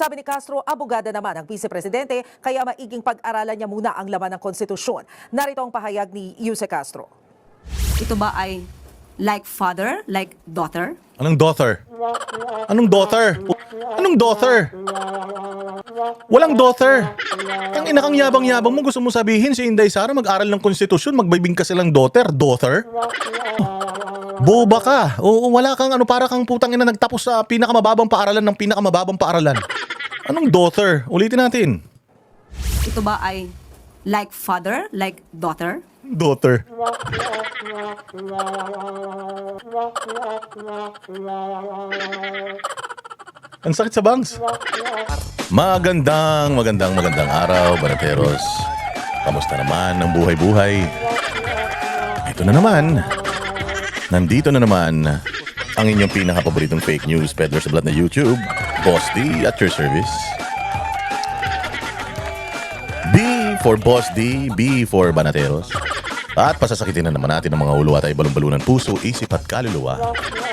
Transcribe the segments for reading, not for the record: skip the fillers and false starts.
Sabi ni Castro, abogada naman ang vice-presidente kaya maiging pag-aralan niya muna ang laman ng konstitusyon. Narito ang pahayag ni Yuse Castro. Ito ba ay like father, like daughter? Anong daughter? Anong daughter? Anong daughter? Walang daughter. Ang inakang yabang-yabang mo, gusto mo sabihin si Inday Sara mag-aral ng konstitusyon, magbibing ka silang daughter? Daughter? Boba ka. Oo, wala kang para kang putang ina nagtapos sa pinakamababang paaralan ng pinakamababang paaralan. Anong daughter? Ulitin natin. Ito ba ay like father, like daughter? Daughter. Ang sakit sa bangs. Magandang araw, Banateros. Kamusta naman ang buhay-buhay? Ito na naman. Nandito na naman ang inyong pinaka-paboritong fake news peddler sa blood na YouTube, Boss D at your service. B for Boss D, B for Banateros. At pasasakitin na naman natin ang mga ulo at ay balon-balunan puso, isip at kaluluwa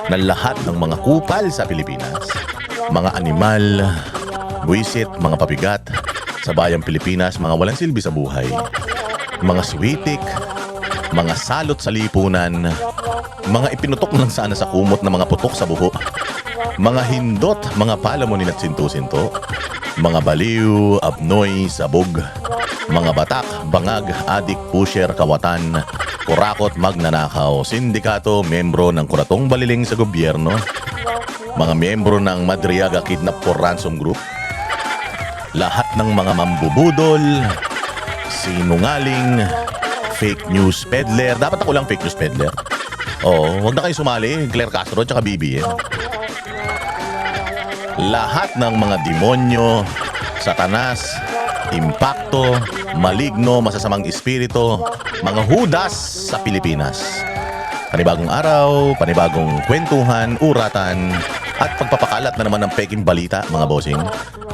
ng lahat ng mga kupal sa Pilipinas. Mga animal, buwisit, mga pabigat sa bayang Pilipinas, mga walang silbi sa buhay. Mga switik, mga salot sa lipunan, mga ipinutok lang sana sa kumot na mga putok sa buho, mga hindot, mga palamunin at sinto-sinto, mga baliw, abnoy, sabog, mga batak, bangag, adik, pusher, kawatan, kurakot, magnanakaw, sindikato, membro ng kuratong baliling sa gobyerno, mga membro ng Madriaga Kidnap for Ransom Group, lahat ng mga mambubudol, sinungaling, fake news peddler. Dapat ako lang fake news peddler. Oo, wag na kayo sumali, Claire Castro at BBM. Lahat ng mga demonyo, satanas, impakto, maligno, masasamang espiritu, mga hudas sa Pilipinas. Panibagong araw, panibagong kwentuhan, uratan, at pagpapakalat na naman ng peking balita, mga bossing.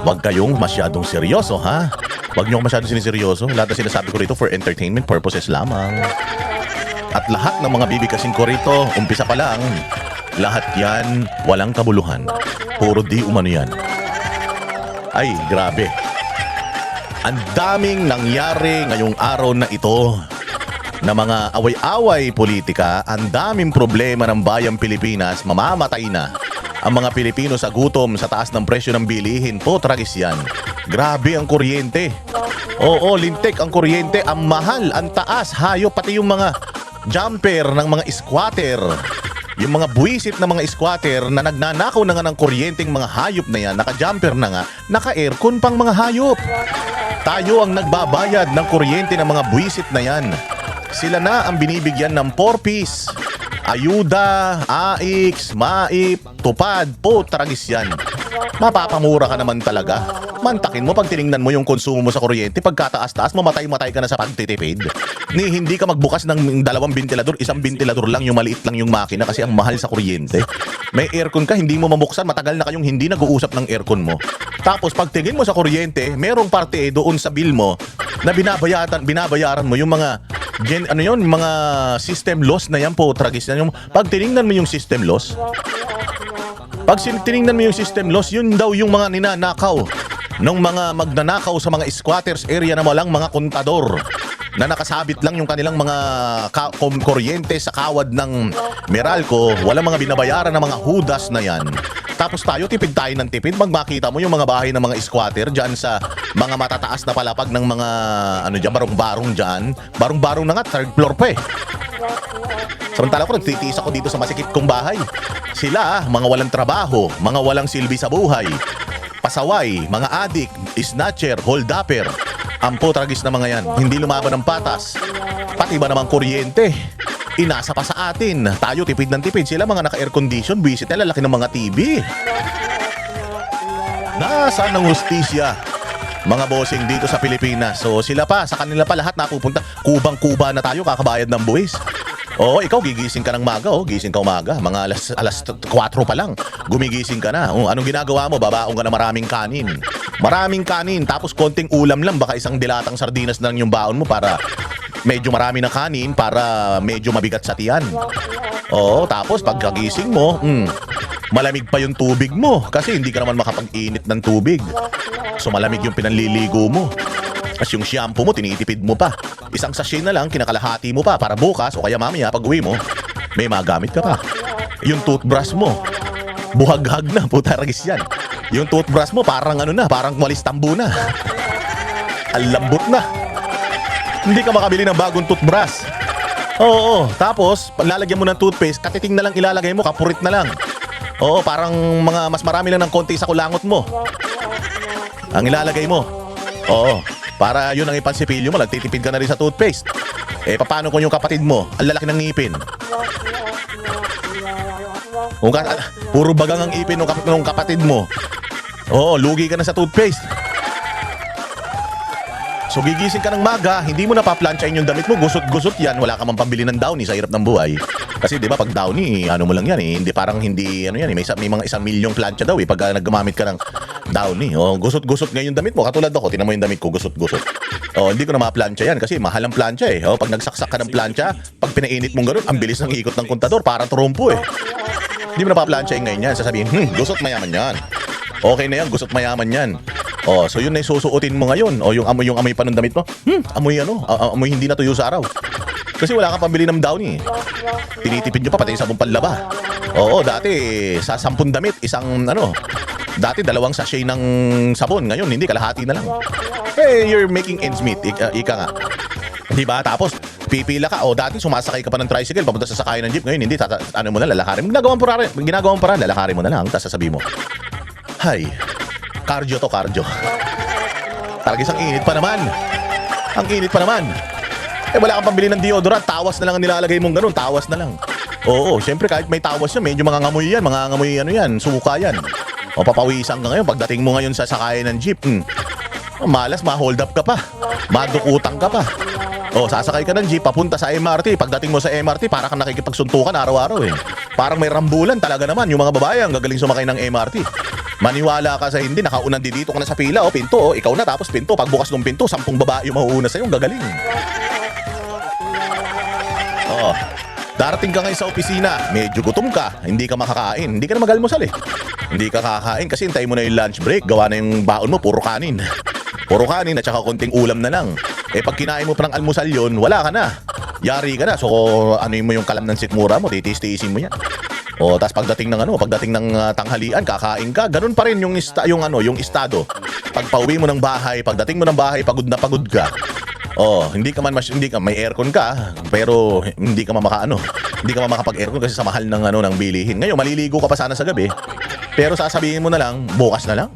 Huwag kayong masyadong seryoso, ha? Huwag niyo masyadong siniseryoso. Lahat na sinasabi ko rito for entertainment purposes lamang. At lahat ng mga bibigkasin ko rito, umpisa pa lang, lahat yan walang kabuluhan. Puro di umano yan. Ay, grabe. Ang daming nangyari ngayong araw na ito na mga away-away politika, ang daming problema ng bayang Pilipinas, mamamatay na ang mga Pilipino sa gutom, sa taas ng presyo ng bilihin. Po, tragis yan. Grabe ang kuryente. Oo, lintik ang kuryente, ang mahal, ang taas, hayop, pati yung mga jumper ng mga squatter. Yung mga buwisit na mga squatter na nagnanakaw na nga ng kuryenteng mga hayop na yan, naka-jumper na nga, naka-aircon pang mga hayop. Tayo ang nagbabayad ng kuryente ng mga buwisit na yan. Sila na ang binibigyan ng 4-piece. Ayuda, AIX, MAIP, tupad, po, tragis yan. Mapapamura ka naman talaga. Mantakin mo pag tiningnan mo yung konsumo mo sa kuryente, pagkataas-taas, mamatay-matay ka na sa pagtitipid. Hindi ka magbukas ng 2 ventilador, 1 ventilador lang, yung maliit lang yung makina kasi ang mahal sa kuryente. May aircon ka, hindi mo mamuksan, matagal na kayong hindi nag-uusap ng aircon mo. Tapos pagtingin mo sa kuryente, merong parte doon sa bill mo na binabayaran mo yung mga mga system loss na yan po, tragis na yung pag tiningnan mo yung system loss. Pag tiningnan mo yung system loss, yun daw yung mga ninanakaw ng mga magnanakaw sa mga squatters area na walang mga kontador na nakasabit lang yung kanilang mga kuryente sa kawad ng Meralco, walang mga binabayaran ng mga hudas na yan. Tapos tipid tayo ng tipid. Makita mo yung mga bahay ng mga squatter dyan sa mga matataas na palapag ng mga barong-barong dyan. Barong-barong na nga, 3rd floor pa eh. Samantala ko, nagtitiis ako dito sa masikip kong bahay. Sila, mga walang trabaho, mga walang silbi sa buhay, pasaway, mga adik, snatcher, hold-upper. Ampo, tragis na mga yan. Hindi lumaban ng patas. Pati ba namang kuryente? Inasa pa sa atin. Tayo tipid ng tipid. Sila mga naka-air condition, visit nila, laki ng mga TV. Nasaan ang hustisya? Mga bossing dito sa Pilipinas. So sila pa, sa kanila pa lahat napupunta. Kubang-kuba na tayo, kakabayad ng buwis. Oo, ikaw gigising ka ng maga, gising ka umaga. Mga alas 4 pa lang, gumigising ka na. Anong ginagawa mo? Babaong ka na maraming kanin. Maraming kanin, tapos konting ulam lang. Baka isang dilatang sardinas na lang yung baon mo para medyo marami na kanin, para medyo mabigat sa tiyan. Oo, tapos pagkagising mo, Malamig pa yung tubig mo kasi hindi ka naman makapag-init ng tubig. So malamig yung pinanliligo mo. Tapos yung shampoo mo, tinitipid mo pa. Isang sachet na lang, kinakalahati mo pa para bukas o kaya mamaya pag uwi mo, may magamit ka pa. Yung toothbrush mo, buhaghag na, putaragis yan. Yung toothbrush mo, parang ano na, parang walis tambo na. Ang lambot na. Hindi ka makabili ng bagong toothbrush. Oo, tapos, lalagyan mo ng toothpaste, katiting na lang ilalagay mo, kapurit na lang. Oo, parang mas marami lang ng konti sa kulangot mo. Ang ilalagay mo. Oo, para yun ang ipansipilyo mo, nagtitipid ka na rin sa toothpaste. Eh, paano kung yung kapatid mo, ang lalaki ng ngipin? Puro bagang ang ipin ng kapatid mo. Oo, lugi ka na sa toothpaste. So gigising ka ng maga, hindi mo na paplansyahin yung damit mo, gusot-gusot yan, wala ka man pambili ng Downy sa hirap ng buhay. Kasi 'di ba pag Downy, ano mo lang yan hindi parang hindi ano yan may mga 1 milyong plancha daw pag naggamamit ka ng Downy. Oh, gusot-gusot ngayon yung damit mo, katulad ako, tingnan mo yung damit ko, gusot-gusot. Oh, hindi ko na maplansya yan kasi mahal ang plancha Oh, pag nagsaksak ka ng plancha, pag pinainit mong ganoon, ang bilis ng ikot ng kontador, parang trompo Hindi mo na paplansyahin ngayon yan, sasabihin, gusot mayaman yan. Okay na yan, gusot mayaman yan. Oh, so yun na yung susuotin mo ngayon. O yung amoy pa ng damit mo. Amoy amoy hindi natuyo sa araw. Kasi wala kang pambili ng Downy. Tinitipid nyo pa pati yung sabong panlaba. Oo, dati sa 10 damit, dati 2 sachet ng sabon. Ngayon, hindi, kalahati na lang. Hey, you're making ends meet. Ika nga. Diba? Tapos, pipila ka. O, dati sumasakay ka pa ng tricycle, papunta sa sakayan ng jeep. Ngayon, hindi, lalakarin mo. Ginagawang paraan, lalakarin mo na lang. Tapos sasabihin mo, hay, cardio to, cardio. Talagang ang init pa naman. Ang init pa naman. Eh wala kang pambili ng deodorant, tawas na lang ang nilalagay mong ganun, tawas na lang. Oo, syempre kahit may tawas yan, medyo mangangamoy yan, suka yan. O papawisan ka ngayon, pagdating mo ngayon sa sakayan ng jeep, malas, ma-hold up ka pa. Madukutang ka pa. O, sasakay ka ng jeep, papunta sa MRT. Pagdating mo sa MRT, para kang nakikipagsuntukan araw-araw Parang may rambulan talaga naman. Yung mga babae ang gagaling sumakay ng MRT. Maniwala ka sa hindi, nakaunang dito ka na sa pila, pinto, ikaw na, tapos pinto, pagbukas ng pinto, 10 babae yung mauuna sa'yo, gagaling. Darating ka ngayon sa opisina, medyo gutom ka, hindi ka makakain, hindi ka na mag-almusal Hindi ka kakain kasi hintayin mo na yung lunch break, gawa na yung baon mo, puro kanin. Puro kanin at saka konting ulam na lang. Eh pag kinain mo pa ng almusal yun, wala ka na. Yari ka na, so ano mo yung kalam ng sikmura mo, titis-tiisin mo yan. O, tas pagdating ng tanghalian, kakain ka, ganun pa rin yung estado. Pag pauwi mo ng bahay, pagdating mo ng bahay, pagod na pagod ka. Oh, hindi ka may aircon ka, pero hindi ka makapag-aircon kasi sa mahal ng bilihin. Ngayon maliligo ka pa sana sa gabi, pero sasabihin mo na lang, bukas na lang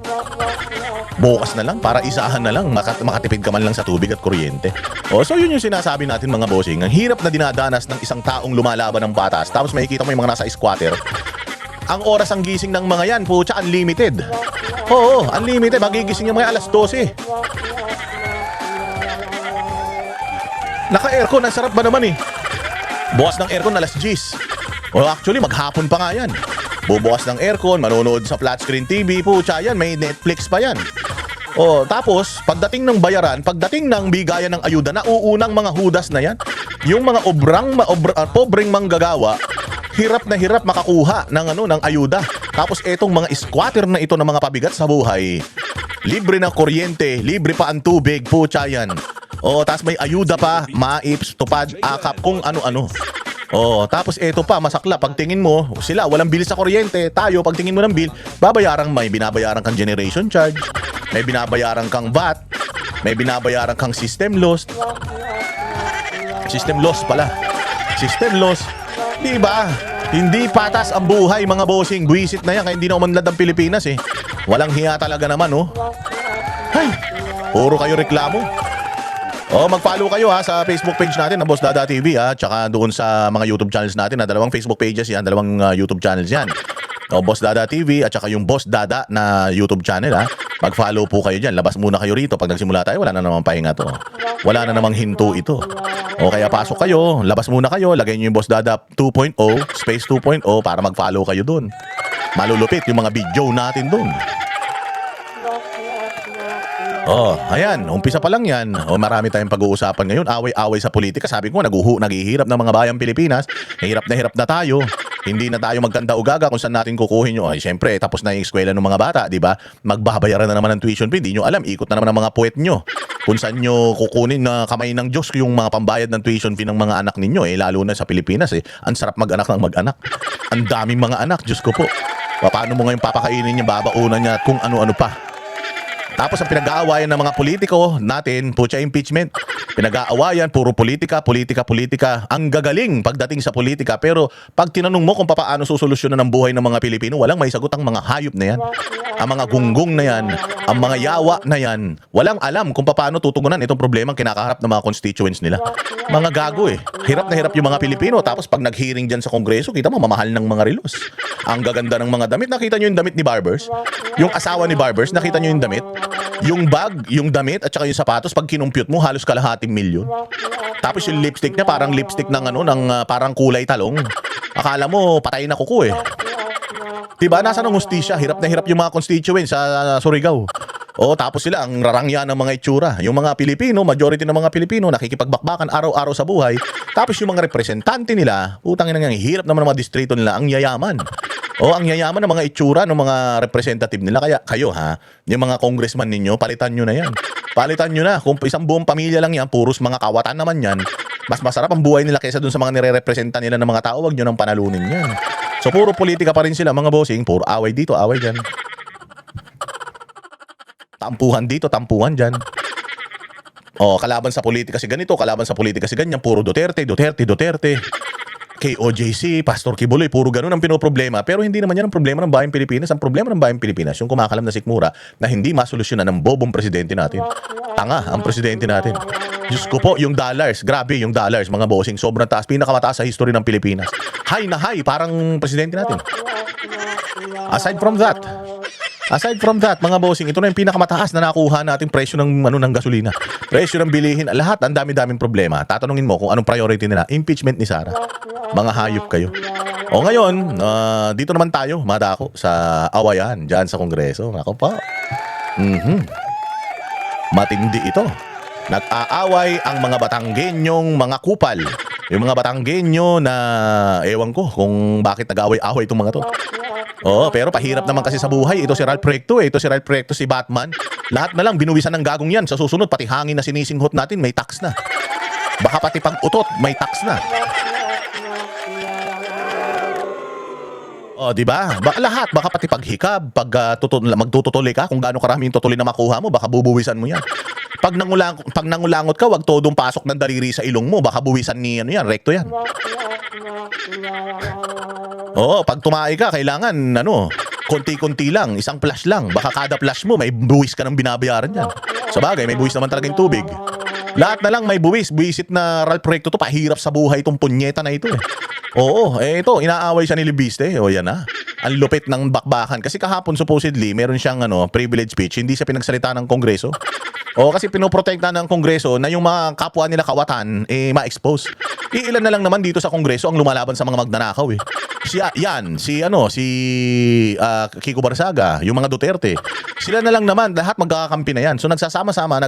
para isahan na lang, makatipid ka man lang sa tubig at kuryente. Oh, so yun yung sinasabi natin mga bossing. Ang hirap na dinadanas ng isang taong lumalaban ng batas, tapos makikita mo yung mga nasa squatter. Ang oras ang gising ng mga yan, putya, unlimited. Oo, unlimited, magigising yung mga alas 12. Naka-aircon, ang sarap ba naman Bukas ng aircon alas 10. O actually, maghapon pa nga yan. Bubukas ng aircon, manonood sa flat screen TV, putya yan, may Netflix pa yan. O tapos, pagdating ng bayaran, pagdating ng bigayan ng ayuda, nauunang mga hudas na yan. Yung mga pobreng manggagawa, hirap na hirap makakuha ng ayuda. Tapos etong mga squatter na ito ng mga pabigat sa buhay, libre na kuryente, libre pa ang tubig, putya yan. O, tapos may ayuda pa, maips, tupad, akap, kung ano-ano. O, tapos eto pa, masakla, pagtingin mo, sila, walang bill sa kuryente. Tayo, pagtingin mo ng bill, may binabayaran kang generation charge, may binabayaran kang VAT, may binabayaran kang system loss. System loss. Diba? Hindi patas ang buhay, mga bossing. Buwisit na yan, kaya hindi na umanlad ang Pilipinas Walang hiya talaga naman, Ay, puro kayo reklamo. Mag-follow kayo sa Facebook page natin na Boss Dada TV tsaka doon sa mga YouTube channels natin na 2 Facebook pages yan, 2 YouTube channels yan. Boss Dada TV at saka yung Boss Dada na YouTube channel Mag-follow po kayo diyan. Labas muna kayo rito. Pag nagsimula tayo, wala na namang pahinga to. Wala na namang hinto ito. Kaya pasok kayo, labas muna kayo, lagay niyo yung Boss Dada 2.0, space 2.0 para mag-follow kayo doon. Malulupit yung mga video natin doon. Ayan, umpisa pa lang yan. Marami tayong pag-uusapan ngayon. Away-away sa politika. Sabi ko, naghihirap ng mga bayang Pilipinas. Hirap na tayo. Hindi na tayo magkanda-ugaga kung saan natin kukuhin nyo. Ay, syempre, tapos na yung eskwela ng mga bata, di ba? Magbabayaran na naman ng tuition fee. Hindi nyo alam, ikot na naman ang mga puwet nyo. Kung saan nyo kukunin na kamay ng Diyos yung mga pambayad ng tuition fee ng mga anak ninyo. Lalo na sa Pilipinas, Ang sarap mag-anak ng mag-anak. Ang daming mga anak, Diyos ko po. Paano mo ngayon papakainin niya, babaunan niya at kung ano-ano pa. Tapos ang pinag-aawayan ng mga politiko natin, putya impeachment. Pinag-aawayan, puro politika, politika, politika. Ang gagaling pagdating sa politika. Pero pag tinanong mo kung paano susolusyonan ang buhay ng mga Pilipino, walang may sagot ang mga hayop na yan. Ang mga gunggong na yan, ang mga yawa na yan. Walang alam kung paano tutugunan itong problema kinakaharap ng mga constituents nila. Mga gago Hirap na hirap yung mga Pilipino. Tapos pag nag-hearing dyan sa Kongreso, kita mo, mamahal ng mga relos. Ang gaganda ng mga damit. Nakita nyo yung damit ni Barbers? Yung asawa ni Barbers, nakita nyo yung damit? Yung bag, yung damit at saka yung sapatos, pag kinumpute mo, halos kalahating milyon. Tapos yung lipstick niya, parang lipstick ng parang kulay talong. Akala mo, patay na kuko Diba? Nasa ng hustisya? Hirap na hirap yung mga constituents sa Surigao. Tapos sila ang rarangya ng mga itsura. Yung mga Pilipino, majority ng mga Pilipino, nakikipagbakbakan araw-araw sa buhay. Tapos yung mga representante nila, utang ina ng hirap naman ng mga distrito nila, ang yayaman. Ang yayaman ng mga itsura ng mga representative nila. Kaya kayo yung mga congressman ninyo, palitan nyo na yan. Palitan nyo na. Kung isang buong pamilya lang yan, puros mga kawatan naman yan, mas masarap ang buhay nila kaysa dun sa mga nire-representa nila ng mga tao. Huwag nyo nang panalunin yan. So puro politika pa rin sila mga bossing, puro away dito, away dyan. Tampuhan dito, tampuhan dyan. Kalaban sa politika si ganito, kalaban sa politika si ganyan, puro Duterte, Duterte, Duterte. KOJC, Pastor Kibuloy, puro ganun ang pinoproblema. Pero hindi naman yan ang problema ng bayang Pilipinas. Ang problema ng bayang Pilipinas, yung kumakalam na sikmura na hindi masolusyonan ng bobong presidente natin. Tanga ang presidente natin. Diyos ko po, yung dollars, grabe yung dollars, mga bossing, sobrang taas, pinakamataas sa history ng Pilipinas. High na high, parang presidente natin. Aside from that, mga bossing, ito na yung pinakamataas na nakuha nating presyo ng gasolina. Presyo ng bilihin, lahat, ang dami-daming problema. Tatanungin mo kung anong priority nila. Impeachment ni Sara. Mga hayop kayo. Ngayon, dito naman tayo, madako, sa awayan, dyan sa Kongreso. Ako pa. Matindi ito. Nag-aaway ang mga Batanggenyong mga kupal. Yung mga Batanggenyo na, ewan ko kung bakit nag-aaway-aaway itong mga to. Pero pahirap naman kasi sa buhay. Ito si Ralph Recto, ito si Ralph Recto, si Batman. Lahat na lang binuwisan ng gagong yan. Sa susunod, pati hangin na sinisinghot natin, may tax na. Baka pati pag-utot, may tax na. Diba? Lahat, baka pati paghikab, pag magtututuloy ka, kung gaano karaming tutuloy na makuha mo, baka bubuwisan mo yan. Pag nangulangot ka, wag todong pasok ng daliri sa ilong mo, baka buwisan ni Recto yan. Pag tumae ka, kailangan konti-konti lang, isang flash lang. Baka kada flash mo, may buwis ka ng binabayaran yan. Sabagay, may buwis naman talagang tubig. Lahat na lang may buwis. Buwisit na Ralph Recto to, pahirap sa buhay itong punyeta na ito ito, inaaway siya ni Libiste. Yan na. Ang lupit ng bakbakan. Kasi kahapon supposedly, meron siyang privilege speech, hindi siya pinagsalita ng Kongreso. Kasi pinoprotekta ng Kongreso na yung mga kapwa nila kawatan, ma-expose. Ilan na lang naman dito sa Kongreso ang lumalaban sa mga magnanakaw si Kiko Barsaga, yung mga Duterte. Sila na lang naman, lahat magkakakampi na yan. So nagsasama-sama,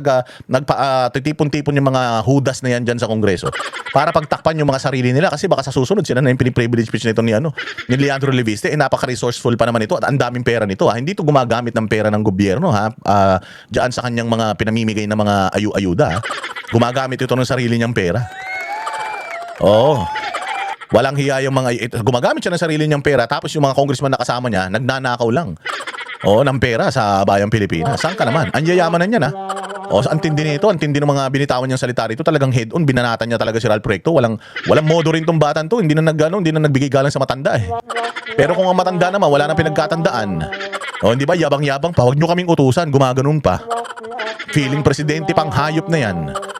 titipon-tipon yung mga hudas na yan dyan sa Kongreso para pagtakpan yung mga sarili nila. Kasi baka sa susunod, sila na yung piniprivilege speech nito ni Leandro Leviste. Napaka-resourceful pa naman ito at ang daming pera nito. Hindi ito gumagamit ng pera ng gobyerno dyan sa kanyang mga pinamimigay na mga ayu-ayuda. Gumagamit ito ng sarili niyang pera. Walang hiya yung mga gumagamit siya ng sarili niyang pera, tapos yung mga congressman na kasama niya nagnanakaw lang ng pera sa bayang Pilipinas. Saan ka naman? Ang yayaman na niya ang tindi nito, ang tindi ng mga binitawan niyang salita rito. Talagang head-on, binanatan niya talaga si Ralph Recto. Walang modo rin tong batan to. Hindi na nagbigay galang sa matanda Pero kung ang matanda naman, wala nang pinagkatandaan. Hindi ba, yabang-yabang pa, huwag niyo kaming utusan, gumaganon pa. Feeling presidente pang hayop na yan.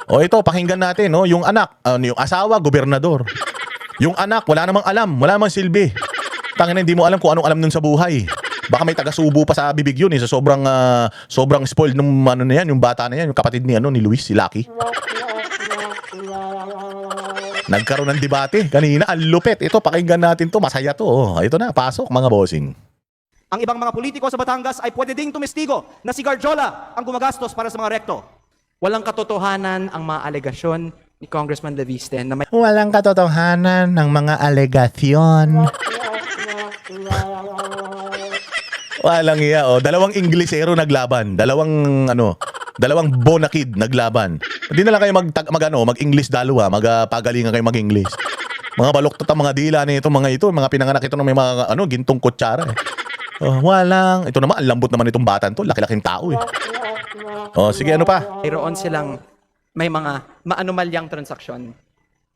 Ito, pakinggan natin, yung anak, yung asawa, gobernador. Yung anak, wala namang alam, wala namang silbi. Tangina, hindi mo alam kung anong alam nun sa buhay. Baka may taga-subo pa sa bibig yun sa sobrang spoiled nung na yan, yung bata na yan, yung kapatid ni Luis, si Lucky. Nagkaroon ng debate kanina, ang lupet. Ito, pakinggan natin to, masaya to. Ito na, pasok mga bossing. Ang ibang mga politiko sa Batangas ay pwede ding tumestigo na si Garjola ang gumagastos para sa mga rekto. Walang katotohanan ang mga alegasyon ni Congressman Leviste na may Walang katotohanan ng mga alegasyon Walang iya, oh. Dalawang Inglesero naglaban. Dalawang bonakid naglaban. Hindi na lang kayo mag-English dalawa, magpagalingan kayo mag-English. Mga baluktot ang mga dila nito, mga pinanganak ito ng may mga gintong kutsara eh. Oh, walang. Ito naman, ang lambot naman itong batan to. Laki-laking tao eh. Oh, sige, ano pa? mayroon silang may mga maanumalyang transaksyon.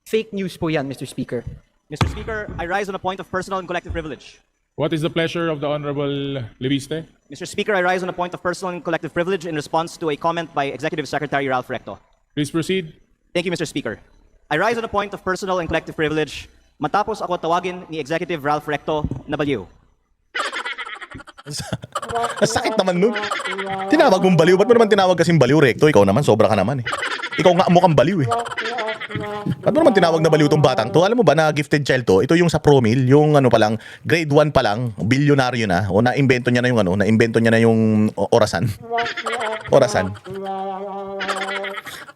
Fake news po yan, Mr. Speaker. Mr. Speaker, I rise on a point of personal and collective privilege. What is the pleasure of the Honorable Leviste? Mr. Speaker, I rise on a point of personal and collective privilege in response to a comment by Executive Secretary Ralph Recto. Please proceed. Thank you, Mr. Speaker. I rise on a point of personal and collective privilege matapos ako tawagin ni Executive Ralph Recto na baliw. Ang sakit naman nun. Tinawag mong baliw. Ba't mo naman tinawag kasing baliw, Recto? Ikaw naman, sobra ka naman eh. Ikaw nga mukhang baliw eh. Ba't mo naman tinawag na baliw tong batang to? Alam mo ba na gifted child to? Ito yung sa Promil, yung pa lang, grade 1 pa lang, bilyonaryo na, o na-invento niya na yung na-invento niya na yung orasan. Orasan.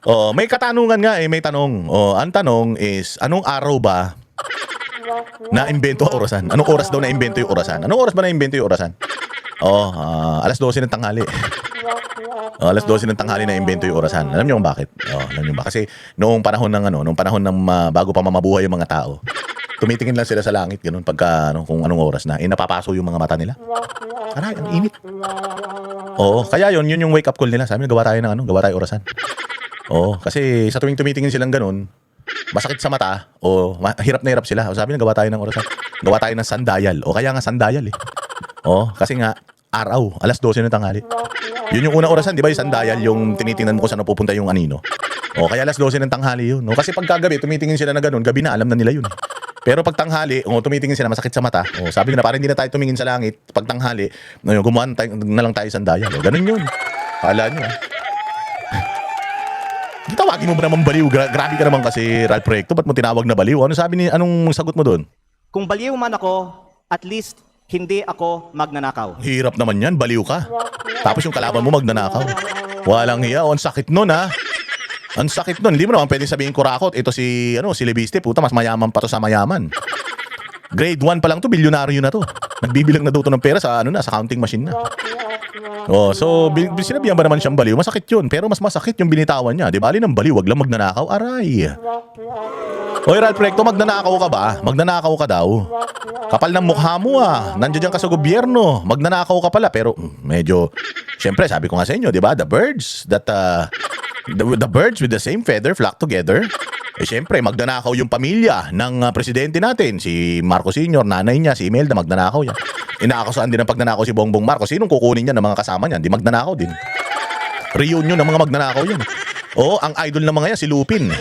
Oh, may katanungan nga eh, may tanong. Oh, ang tanong is, anong araw ba na-invento ang orasan? Anong oras daw na-invento yung orasan? Anong oras ba na-invento yung orasan? Oh, alas 12 ng tanghali. Alas 12 ng tanghali na-invento yung orasan. Alam niyo kung bakit? Oh, alam niyo ba? Kasi noong panahon ng bago pa mamabuhay yung mga tao, tumitingin lang sila sa langit ganun pagka kung anong oras na. Napapaso yung mga mata nila. Aray, ang init. Oo, kaya yun yung wake up call nila. Sabi nila, gawa tayo orasan. Oo, kasi sa tuwing tumitingin silang ganun, masakit sa mata, hirap na hirap sila. O sabi nila, gawa tayo ng orasan. Gawa tayo ng sandayal. O kaya nga sandayal eh. Oo, kasi nga, araw, alas 12 ng tanghali. Yun yung unang orasan, di ba? Yung sandayal, yung tinitingnan mo kung saan pupunta yung anino. O kaya alas 12 ng tanghali yun. No? Kasi pagkagabi, tumitingin sila na ganun, gabi na, alam na nila yun. Pero pag tanghali, tumitingin sila, masakit sa mata. O sabi nila, parang hindi na tayo tumingin sa langit. Pag tanghali, gumawa na lang tayo sandayal. O ganun yun. Kala nyo. Tawagin mo ba naman baliw? Grabe ka naman kasi, Ralph Recto. Ba't mo tinawag na baliw? Anong sagot mo doon? Kung baliw man ako, at least hindi ako magnanakaw. Hirap naman yan, baliw ka. Tapos yung kalaban mo magnanakaw. Walang hiya, ang sakit nun ha. Ang sakit nun. Hindi mo naman pwedeng sabihin kurakot. Ito si Leviste, puta, mas mayaman pa to sa mayaman. Grade 1 pa lang to, bilyonaryo na to. Nagbibilang na daw to ng pera sa sa counting machine na. Oh, so sinabihan ba naman siyang baliw? Masakit yun, pero mas masakit yung binitawan niya. Di ba? Alin ang baliw, wag lang magnanakaw. Aray. Oy, Ralph Recto, magnanakaw ka ba? Magnanakaw ka daw. Kapal ng mukha mo ah. Nandiyan ka sa gobyerno. Magnanakaw ka pala, pero medyo, syempre, sabi ko nga sa inyo, di ba? The birds with the same feather flock together. Eh syempre, magnanakaw yung pamilya ng presidente natin. Si Marcos Sr., nanay niya, si Imelda, magnanakaw yan. Inaakasaan din ng pagnanakaw si Bongbong Marcos. Sinong kukunin niya ng mga kasama niya? Di magnanakaw din. Reunion ng mga magnanakaw yan. Oo, ang idol ng mga yan, si Lupin.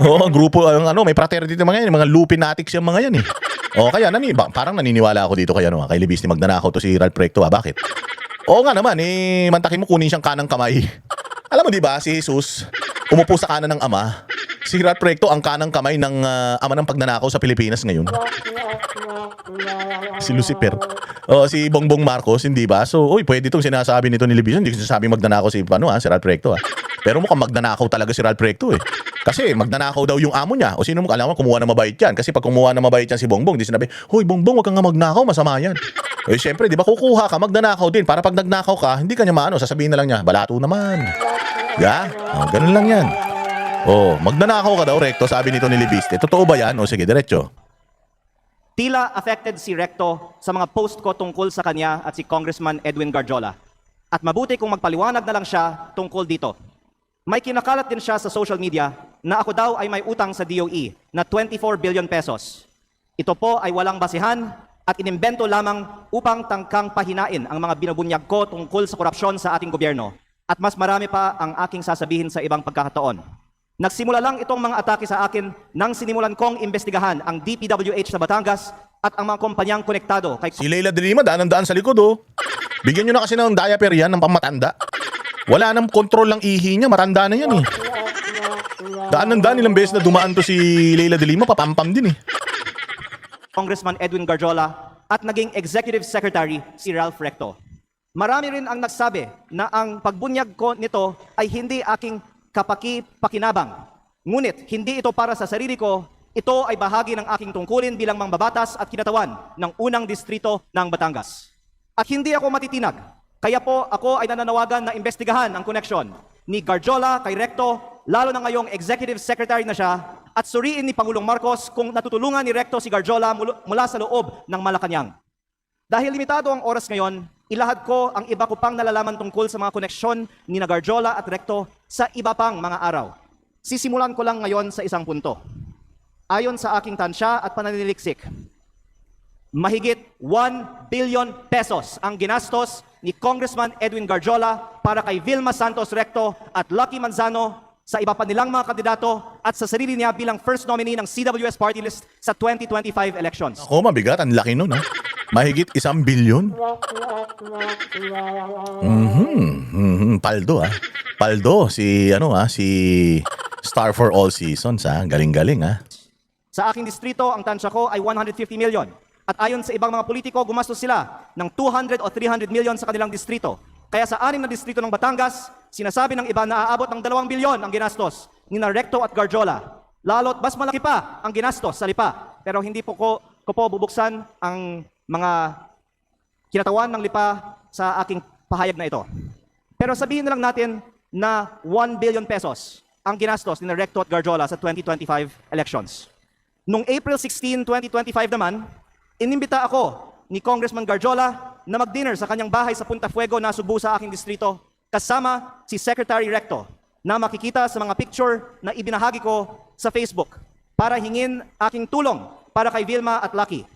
Oo, grupo, may fraternity ng mga yan. Mga Lupinatics yung mga yan eh. Oo, kaya parang naniniwala ako dito kay Leviste, magnanakaw to si Ralph Recto. Bakit? Oo nga naman, mantakin mo kunin siyang kanang kamay. Alam mo di ba, si Jesus, umupo sa kanan ng ama. Si Ralph Recto, ang kanang kamay ng ama ng pagnanakaw sa Pilipinas ngayon. Si Lucifer. Si Bongbong Marcos, hindi ba? So, pwede itong sinasabi nito ni Leviste. Hindi ko sinasabing magnanakaw si Ralph Recto. Pero mukhang magnanakaw talaga si Ralph Recto eh. Kasi magnanakaw daw yung amo niya. O sino mo alam mo, kumuha na mabait yan. Kasi pag kumuha na mabait yan si Bongbong, di sinabi, hoy Bongbong, wag kang nga magnakaw, masama yan. Siyempre, di ba kukuha ka, magnanakaw din. Para pag nagnakaw ka, hindi ka niya sasabihin na lang niya, balato naman. Ganun lang yan. Magnanakaw ka daw, Recto, sabi nito ni Leviste. Totoo ba yan? Sige, diretso. Tila affected si Recto sa mga post ko tungkol sa kanya at si Congressman Edwin Garjola. At mabuti kung magpaliwanag na lang siya tungkol dito. May kinakalat din siya sa social media na ako daw ay may utang sa DOE na 24 billion pesos. Ito po ay walang basihan at inimbento lamang upang tangkang pahinain ang mga binubunyag ko tungkol sa korupsyon sa ating gobyerno. At mas marami pa ang aking sasabihin sa ibang pagkakataon. Nagsimula lang itong mga atake sa akin nang sinimulan kong imbestigahan ang DPWH sa Batangas at ang mga kumpanyang konektado kay... Si Leila de Lima, daan sa likod Bigyan nyo na kasi ng diaper yan, ng pamatanda. Wala nang kontrol ng ihi niya, matanda na yan eh. Daan ilang beses na dumaan to si Leila de Lima, papampam din eh. Congressman Edwin Garjola at naging Executive Secretary si Ralph Recto. Marami rin ang nagsabi na ang pagbunyag ko nito ay hindi aking kapaki-pakinabang. Ngunit hindi ito para sa sarili ko, Ito ay bahagi ng aking tungkulin bilang mangbabatas at kinatawan ng unang distrito ng Batangas. At hindi ako matitinag, kaya po ako ay nananawagan na imbestigahan ang koneksyon ni Garjola kay Recto, lalo na ngayong executive secretary na siya, at suriin ni Pangulong Marcos kung natutulungan ni Recto si Garjola mula sa loob ng Malacanang. Dahil limitado ang oras ngayon, ilahad ko ang iba ko pang nalalaman tungkol sa mga koneksyon ni Garjola at Recto sa iba pang mga araw. Sisimulan ko lang ngayon sa isang punto. Ayon sa aking tansya at pananiliksik, mahigit 1 billion pesos ang ginastos ni Congressman Edwin Garjola para kay Vilma Santos Recto at Lucky Manzano sa iba pa nilang mga kandidato at sa sarili niya bilang first nominee ng CWS party list sa 2025 elections. Ako, mabigat. Ang laki nun, ha? Mahigit 1 bilyon. Paldo, ha? Paldo, si Star for All Seasons, ha? Galing-galing, ha? Sa aking distrito, ang tansya ko ay 150 million. At ayon sa ibang mga politiko, gumastos sila ng 200 o 300 million sa kanilang distrito. Kaya sa 6 na distrito ng Batangas, sinasabi ng iba na aabot ng 2 bilyon ang ginastos ni Recto at Garjola. Lalo't mas malaki pa ang ginastos sa Lipa. Pero hindi po ko po bubuksan ang mga kinatawan ng Lipa sa aking pahayag na ito. Pero sabihin na lang natin na 1 billion pesos ang ginastos ni Recto at Garjola sa 2025 elections. Noong April 16, 2025 naman, inimbita ako ni Congressman Garjola na mag-dinner sa kanyang bahay sa Punta Fuego na Subo sa aking distrito kasama si Secretary Recto na makikita sa mga picture na ibinahagi ko sa Facebook para hingin aking tulong para kay Vilma at Lucky.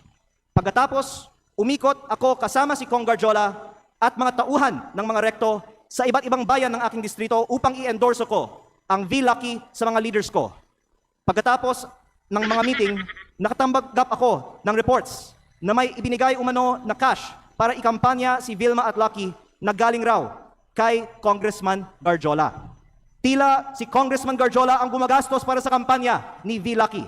Pagkatapos, umikot ako kasama si Cong Garjola at mga tauhan ng mga Recto sa iba't ibang bayan ng aking distrito upang i-endorse ko ang V. Lucky sa mga leaders ko. Pagkatapos ng mga meeting, nakatanggap ako ng reports na may ibinigay umano na cash para ikampanya si Vilma at Lucky na galing raw kay Congressman Garjola. Tila si Congressman Garjola ang gumagastos para sa kampanya ni V. Lucky.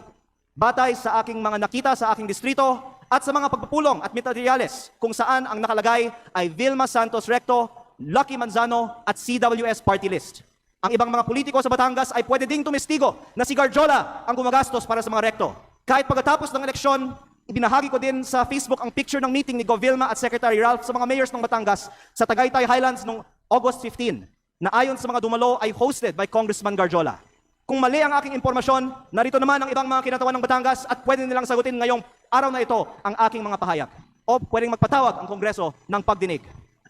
Batay sa aking mga nakita sa aking distrito at sa mga pagpupulong at materyales kung saan ang nakalagay ay Vilma Santos Recto, Lucky Manzano at CWS party list. Ang ibang mga politiko sa Batangas ay pwede ding tumestigo na si Garjola ang gumagastos para sa mga Recto. Kahit pagkatapos ng eleksyon, ibinahagi ko din sa Facebook ang picture ng meeting ni Go Vilma at Secretary Ralph sa mga mayors ng Batangas sa Tagaytay Highlands noong August 15 na ayon sa mga dumalo ay hosted by Congressman Garjola. Kung mali ang aking impormasyon, narito naman ang ibang mga kinatawan ng Batangas at pwede nilang sagutin ngayong araw na ito ang aking mga pahayag. O pwedeng magpatawag ang Kongreso ng pagdinig.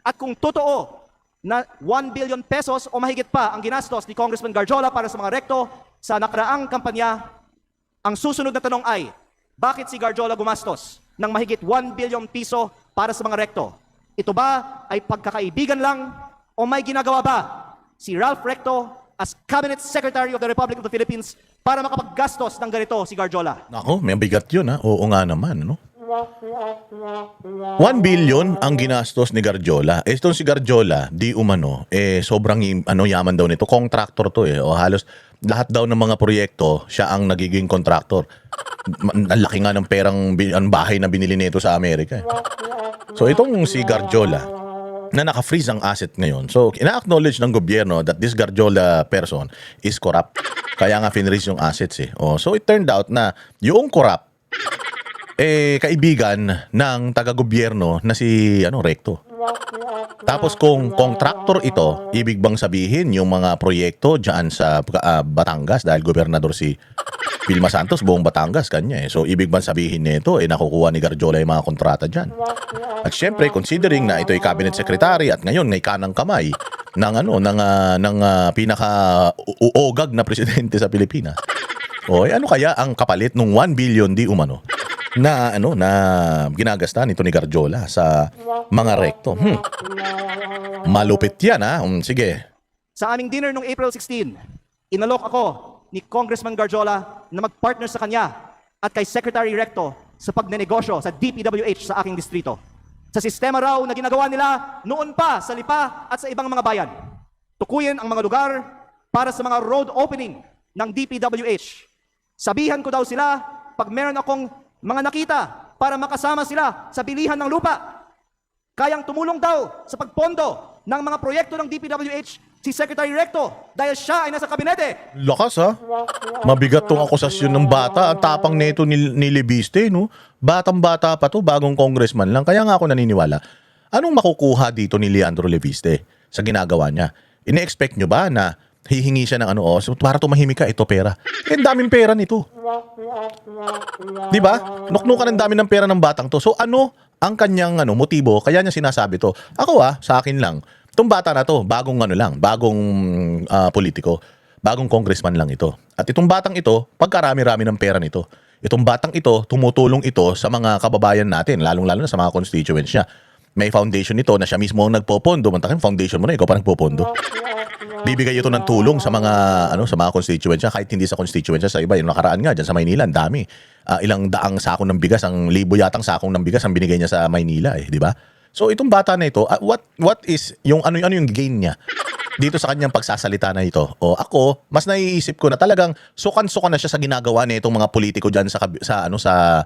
At kung totoo na 1 billion pesos o mahigit pa ang ginastos ni Congressman Garjola para sa mga Recto sa nakaraang kampanya, ang susunod na tanong ay, bakit si Garjola gumastos ng mahigit 1 billion piso para sa mga Recto? Ito ba ay pagkakaibigan lang o may ginagawa ba si Ralph Recto as Cabinet Secretary of the Republic of the Philippines para makapaggastos ng ganito si Garjola? Nako, may bigat yun, ha? Oo nga naman, no? 1 billion ang ginastos ni Garjola. Itong si Garjola, di umano, sobrang yaman daw nito. Contractor to o halos lahat daw ng mga proyekto, siya ang nagiging contractor. Ang laki nga ng perang ang bahay na binili nito sa Amerika. So itong si Garjola, na naka-freeze ang asset ngayon. So ina-acknowledge ng gobyerno that this Garjola person is corrupt. Kaya nga finreeze yung assets so it turned out na yung corrupt, kaibigan ng taga-gobyerno na si Recto. Tapos kung contractor ito, ibig bang sabihin yung mga proyekto dyan sa Batangas dahil gobernador si Vilma Santos, buong Batangas kanya So ibig bang sabihin nito nakukuha ni Garjola yung mga kontrata dyan. At syempre considering na ito ay cabinet secretary at ngayon may kanang kamay ng pinaka uogag na presidente sa Pilipinas. Ano kaya ang kapalit ng 1 billion di umano na ginagasta nito ni Garjola sa mga Recto? Malupit yan, ha? Sige. Sa aming dinner noong April 16, inalok ako ni Congressman Garjola na mag-partner sa kanya at kay Secretary Recto sa pagnenegosyo sa DPWH sa aking distrito. Sa sistema raw na ginagawa nila noon pa sa Lipa at sa ibang mga bayan. Tukuyin ang mga lugar para sa mga road opening ng DPWH. Sabihan ko daw sila pag meron akong mga nakita para makasama sila sa bilihan ng lupa. Kayang tumulong daw sa pagpondo ng mga proyekto ng DPWH si Secretary Recto dahil siya ay nasa kabinete. Lakas ha. Mabigat tong akusasyon ng bata. Ang tapang nito ni Libiste, no? Batang-bata pa to, bagong congressman lang. Kaya nga ako naniniwala. Anong makukuha dito ni Leandro Libiste sa ginagawa niya? Ine-expect nyo ba na hihingi siya ng so para tumahimik ka, ito pera. Ang daming pera nito. Di ba? Nuknukan ang dami ng pera ng batang to. So ano ang kanyang motibo? Kaya niya sinasabi to. Ako sa akin lang. Itong bata na to, bagong bagong politiko. Bagong congressman lang ito. At itong batang ito, pagkarami-rami ng pera nito. Itong batang ito, tumutulong ito sa mga kababayan natin, lalong-lalo na sa mga constituents niya. May foundation nito na siya mismo ang nagpopondo. Mantakin, foundation mo na, ikaw pa nagpopondo. Bibigay ito ng tulong sa mga sa mga constituents niya, kahit hindi sa constituents niya, sa iba. Yung nakaraan nga dyan sa Maynila, ang dami. Ilang daang sakong ng bigas, ang libo yatang sakong ng bigas ang binigay niya sa Maynila, di ba? So itong bata na ito, what is yung ano yung gain niya dito sa kanyang pagsasalita na ito? O ako, mas naiisip ko na talagang sukan-sukan na siya sa ginagawa na itong mga politiko diyan sa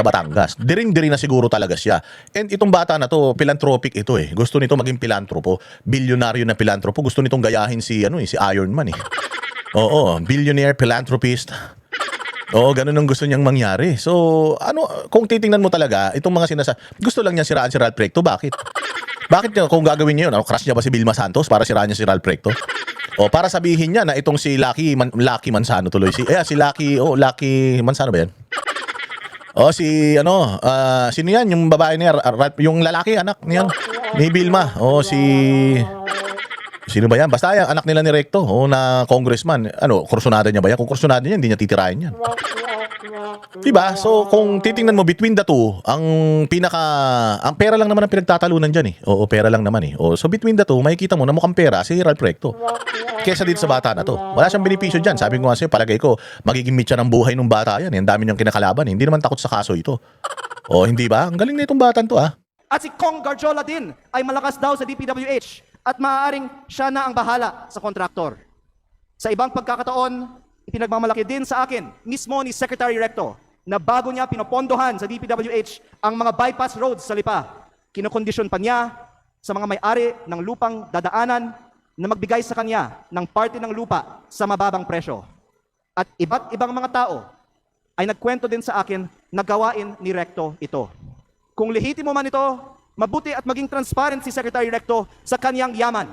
Batangas. Diring-diri na siguro talaga siya. And itong bata na to, philanthropic ito eh. Gusto nito maging philanthropo, bilyonaryo na philanthropo. Gusto nitong gayahin si Iron Man eh. Oo, billionaire philanthropist. Oo, ganun ang gusto niyang mangyari. So, kung titingnan mo talaga, itong mga gusto lang niya siraan si Ralph Recto. Bakit? Bakit niya, kung gagawin niya yun, crush niya ba si Vilma Santos para siraan niya si Ralph Recto? O para sabihin niya na itong si Lucky Manzano tuloy. Si Lucky Manzano ba yan? O sino yan? Yung babae niya, yung lalaki, anak niyan, ni Vilma. O sino ba yan? Basta yung anak nila ni Recto, na congressman. Kursunada niya ba yan? Kung kursunada niya, hindi niya titirahin yan. Diba? So, kung titingnan mo between the two, ang pera lang naman ang pinagtatalunan dyan eh. Oo, pera lang naman eh. So, between the two, makikita mo na mukhang pera si Ralph Recto. Kesa dito sa bata na to. Wala siyang benepisyo dyan. Sabi ko nga sa'yo, palagay ko, magiging mitya ng buhay ng bata yan. Ang dami niyang kinakalaban. Hindi naman takot sa kaso ito. Hindi ba? Ang galing na itong batang to At si Kong Garjola din ay malakas daw sa DPWH at maaaring siya na ang bahala sa kontraktor. Sa ibang pagkakataon, ipinagmamalaki din sa akin mismo ni Secretary Recto na bago niya pinopondohan sa DPWH ang mga bypass roads sa Lipa, kinokondisyon pa niya sa mga may-ari ng lupang dadaanan na magbigay sa kanya ng parte ng lupa sa mababang presyo. At iba't ibang mga tao ay nagkwento din sa akin na gawain ni Recto ito. Kung lehitimo man ito, mabuti at maging transparent si Secretary Recto sa kanyang yaman.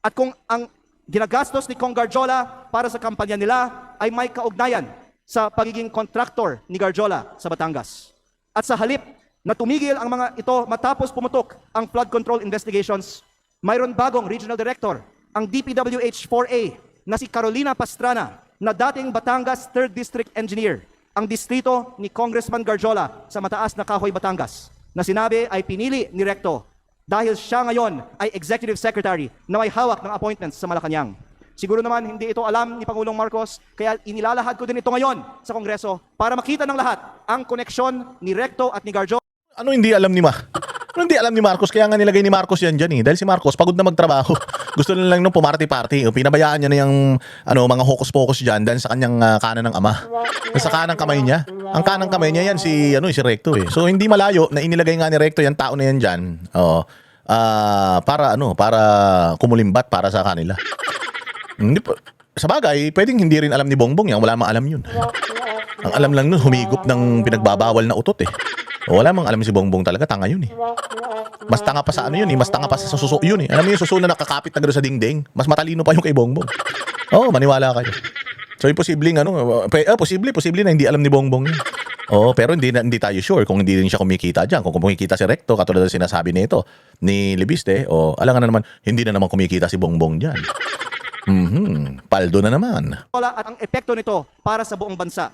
At kung ang ginagastos ni Kong Garjola para sa kampanya nila ay may kaugnayan sa pagiging kontraktor ni Garjola sa Batangas. At sa halip na tumigil ang mga ito matapos pumutok ang flood control investigations, mayroon bagong regional director, ang DPWH 4A na si Carolina Pastrana na dating Batangas 3rd District Engineer, ang distrito ni Congressman Garjola sa Mataas na Kahoy, Batangas, na sinabi ay pinili ni Recto dahil siya ngayon ay Executive Secretary na may hawak ng appointments sa Malacanang. Siguro naman hindi ito alam ni Pangulong Marcos, kaya inilalahad ko din ito ngayon sa Kongreso para makita ng lahat ang koneksyon ni Recto at ni Garjola. Ano hindi alam ni hindi alam ni Marcos? Kaya nga nilagay ni Marcos yan dyan eh. Dahil si Marcos pagod na magtrabaho. Gusto na lang nung pumarty-party. Pinabayaan niya na yung mga hokus-pokus dyan dahil sa kanyang kanan ng ama. Sa kanang kamay niya. Ang kanang kamay niya yan si Recto eh. So hindi malayo na inilagay nga ni Recto yung tao na yan dyan. Para kumulimbat para sa kanila. Sa bagay, pwedeng hindi rin alam ni Bongbong yan. Wala mang alam yun. Ang alam lang nun, humigop ng pinagbabawal na utot eh. Wala mang alam si Bongbong talaga, tanga yun eh. Mas tanga pa sa yun eh. Mas tanga pa sa suso yun eh. Alam mo yung suso na nakakapit na gano'n sa dingding? Mas matalino pa yung kay Bongbong. Maniwala kayo. So imposibleng posible na hindi alam ni Bongbong yun. Pero hindi tayo sure kung hindi rin siya kumikita dyan. Kung kumikita si Recto, katulad ng sinasabi nito ni Libiste, alam nga na naman, hindi na naman kumikita si Bongbong dyan. Paldo na naman. At ang epekto nito para sa buong bansa.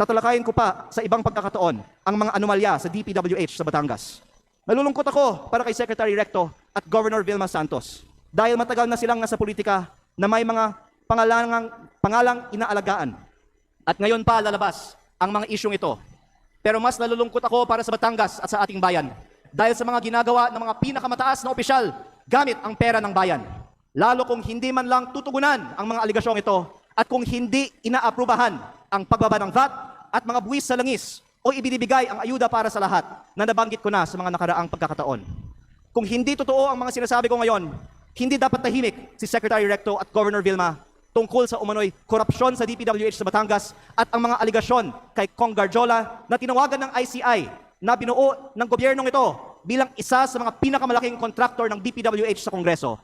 Tatalakayin ko pa sa ibang pagkakataon ang mga anomalya sa DPWH sa Batangas. Nalulungkot ako para kay Secretary Recto at Governor Vilma Santos dahil matagal na silang nasa politika na may mga pangalang inaalagaan. At ngayon pa lalabas ang mga isyong ito. Pero mas nalulungkot ako para sa Batangas at sa ating bayan dahil sa mga ginagawa ng mga pinakamataas na opisyal gamit ang pera ng bayan. Lalo kung hindi man lang tutugunan ang mga aligasyong ito at kung hindi inaaprubahan ang pagbaba ng VAT at mga buwis sa langis o ibinibigay ang ayuda para sa lahat na nabanggit ko na sa mga nakaraang pagkakataon. Kung hindi totoo ang mga sinasabi ko ngayon, hindi dapat tahimik si Secretary Recto at Governor Vilma tungkol sa umano'y korupsyon sa DPWH sa Batangas at ang mga aligasyon kay Kong Garjola na tinawagan ng ICI na binuo ng gobyernong ito bilang isa sa mga pinakamalaking kontraktor ng DPWH sa Kongreso.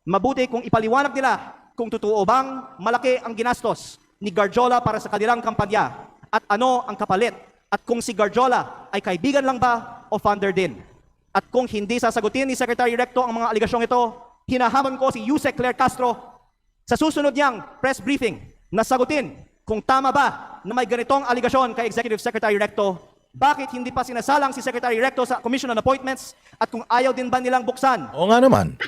Mabuti kung ipaliwanag nila kung totoo bang malaki ang ginastos ni Garjola para sa kanilang kampanya at ano ang kapalit at kung si Garjola ay kaibigan lang ba o funder din. At kung hindi sasagutin ni Secretary Recto ang mga aligasyong ito, hinahamon ko si Yusek Claire Castro sa susunod niyang press briefing na sagutin kung tama ba na may ganitong aligasyon kay Executive Secretary Recto, bakit hindi pa sinasalang si Secretary Recto sa Commission on Appointments at kung ayaw din ba nilang buksan. Oo nga naman.